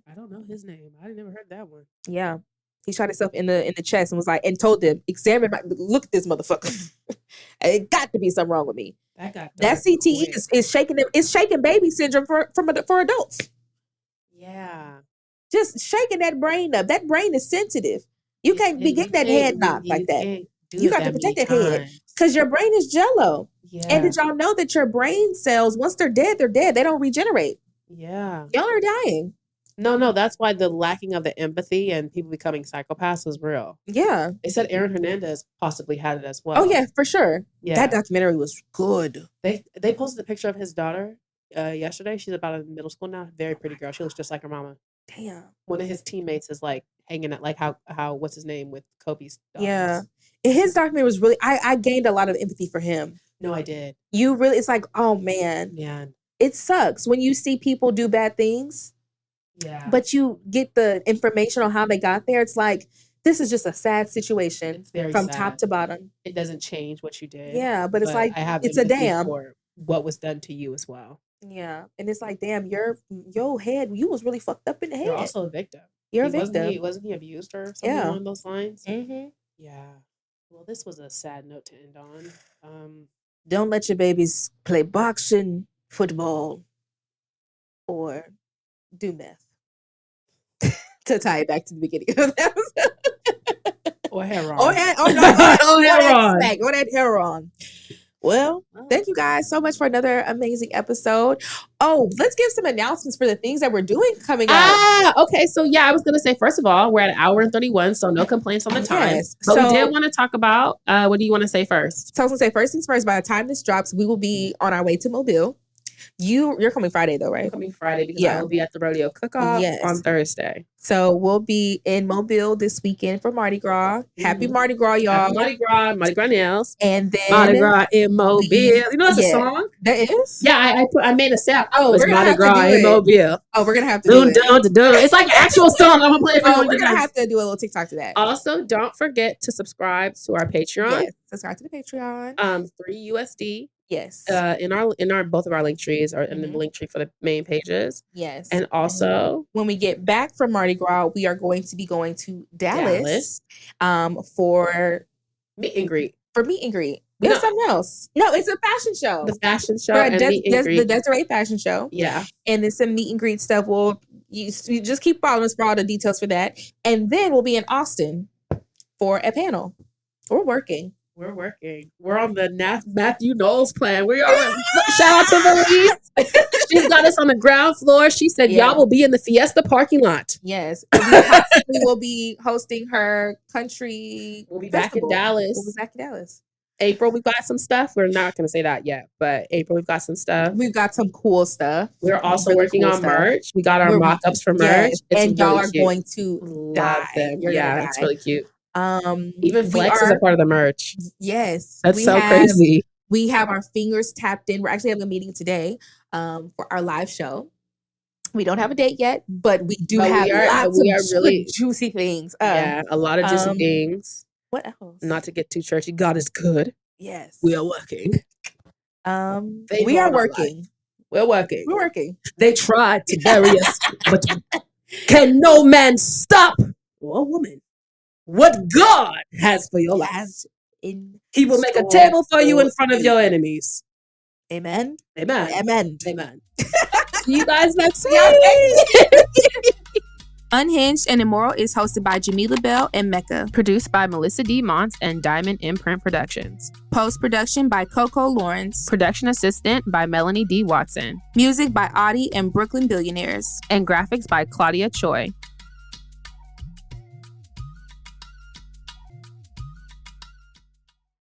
E: I don't know his name. I never heard that one.
F: Yeah. He shot himself in the chest and was like, and told them, look at this motherfucker. It got to be something wrong with me. That CTE is shaking them. It's shaking baby syndrome for adults.
E: Yeah.
F: Just shaking that brain up. That brain is sensitive. You can't be getting that head knocked like that. You got to protect that head because your brain is jello. Yeah. And did y'all know that your brain cells, once they're dead, they're dead. They don't regenerate.
E: Yeah.
F: Y'all are dying.
E: No, that's why the lacking of the empathy and people becoming psychopaths was real.
F: Yeah.
E: They said Aaron Hernandez possibly had it as well.
F: Oh, yeah, for sure.
E: Yeah.
F: That documentary was good.
E: They posted a picture of his daughter yesterday. She's about in middle school now. Very pretty girl. She looks just like her mama.
F: Damn.
E: One of his teammates is like hanging out, like how what's his name with Kobe's daughters.
F: Yeah. His documentary was really, I gained a lot of empathy for him.
E: No, I did.
F: You really, it's like, oh man. It sucks when you see people do bad things. Yeah. But you get the information on how they got there. It's like, this is just a sad situation from
E: sad.
F: Top to bottom.
E: It doesn't change what you did.
F: Yeah, but it's like,
E: I have
F: it's a damn.
E: For what was done to you as well.
F: Yeah. And it's like, damn, your head, you was really fucked up in the head.
E: You're also a victim.
F: You're a victim.
E: Wasn't he abused or something along those lines?
F: Mm-hmm.
E: Yeah. Well, this was a sad note to end on.
F: Don't let your babies play boxing, football, or do meth. To tie it back to the beginning of that.
E: Or heroin.
F: Or that heroin. Well, thank you guys so much for another amazing episode. Oh, let's give some announcements for the things that we're doing coming up.
E: Okay. So yeah, I was gonna say, first of all, we're at 1:31, so no complaints on the time.
F: Yes.
E: But we did want to talk about what do you want to say first?
F: So I was gonna say, first things first, by the time this drops, we will be on our way to Mobile. You're coming Friday though, right?
E: I'm coming Friday because I will be at the rodeo cook-off on Thursday.
F: So we'll be in Mobile this weekend for Mardi Gras. Happy Mardi Gras, y'all.
E: Happy Mardi Gras nails.
F: And then
E: Mardi Gras in Mobile. You know that's a song?
F: That is?
E: Yeah, I made a sound.
F: Oh,
E: it's Mardi Gras in Mobile.
F: Oh, we're gonna have to do it.
E: It's like an actual song. I'm gonna play it for you.
F: We're gonna have to do a little TikTok to that.
E: Also, don't forget to subscribe to our Patreon.
F: Yes, subscribe to the Patreon.
E: $3 USD.
F: Yes.
E: In our both of our link trees or in the link tree for the main pages.
F: Yes.
E: And also
F: when we get back from Mardi Gras, we are going to be going to Dallas. For
E: meet and greet.
F: We have something else. No, it's a fashion show.
E: The fashion show and meet and greet.
F: The Desiree fashion show.
E: Yeah.
F: And then some meet and greet stuff. You just keep following us for all the details for that. And then we'll be in Austin for a panel. We're working.
E: We're on the Matthew Knowles plan. We are. Shout out to Melisa. She's got us on the ground floor. She said, y'all will be in the Fiesta parking lot.
F: Yes. We will be hosting her country.
E: We'll be
F: festival.
E: back in Dallas.
F: We'll be back in Dallas.
E: April, we've got some stuff. We're not going to say that yet, but April, we've got some stuff.
F: We've got some cool stuff.
E: We're also working on merch. We got our mock-ups for merch.
F: And y'all are going to
E: love them. Yeah, it's really cute. Even Flex is a part of the merch.
F: Yes.
E: That's crazy.
F: We have our fingers tapped in. We're actually having a meeting today for our live show. We don't have a date yet, but we do have lots of really juicy things.
E: A lot of juicy things.
F: What else?
E: Not to get too churchy. God is good.
F: Yes.
E: We are working.
F: We are working.
E: We're working.
F: We're working.
E: They tried to bury us, but can no man stop or woman what God has for your life? He will make a table for you in front of your enemies.
F: Amen.
E: Amen.
F: Amen.
E: Amen. See you guys next week.
F: Unhinged and Immoral is hosted by Jamila Bell and Mecca.
H: Produced by Melisa D. Monts and Diamond MPrint Productions.
F: Post-production by Coco, Llorens.
H: Production assistant by Melanie D. Watson.
F: Music by Audie and Brooklyn Billionaires.
H: And graphics by Claudia, Choi.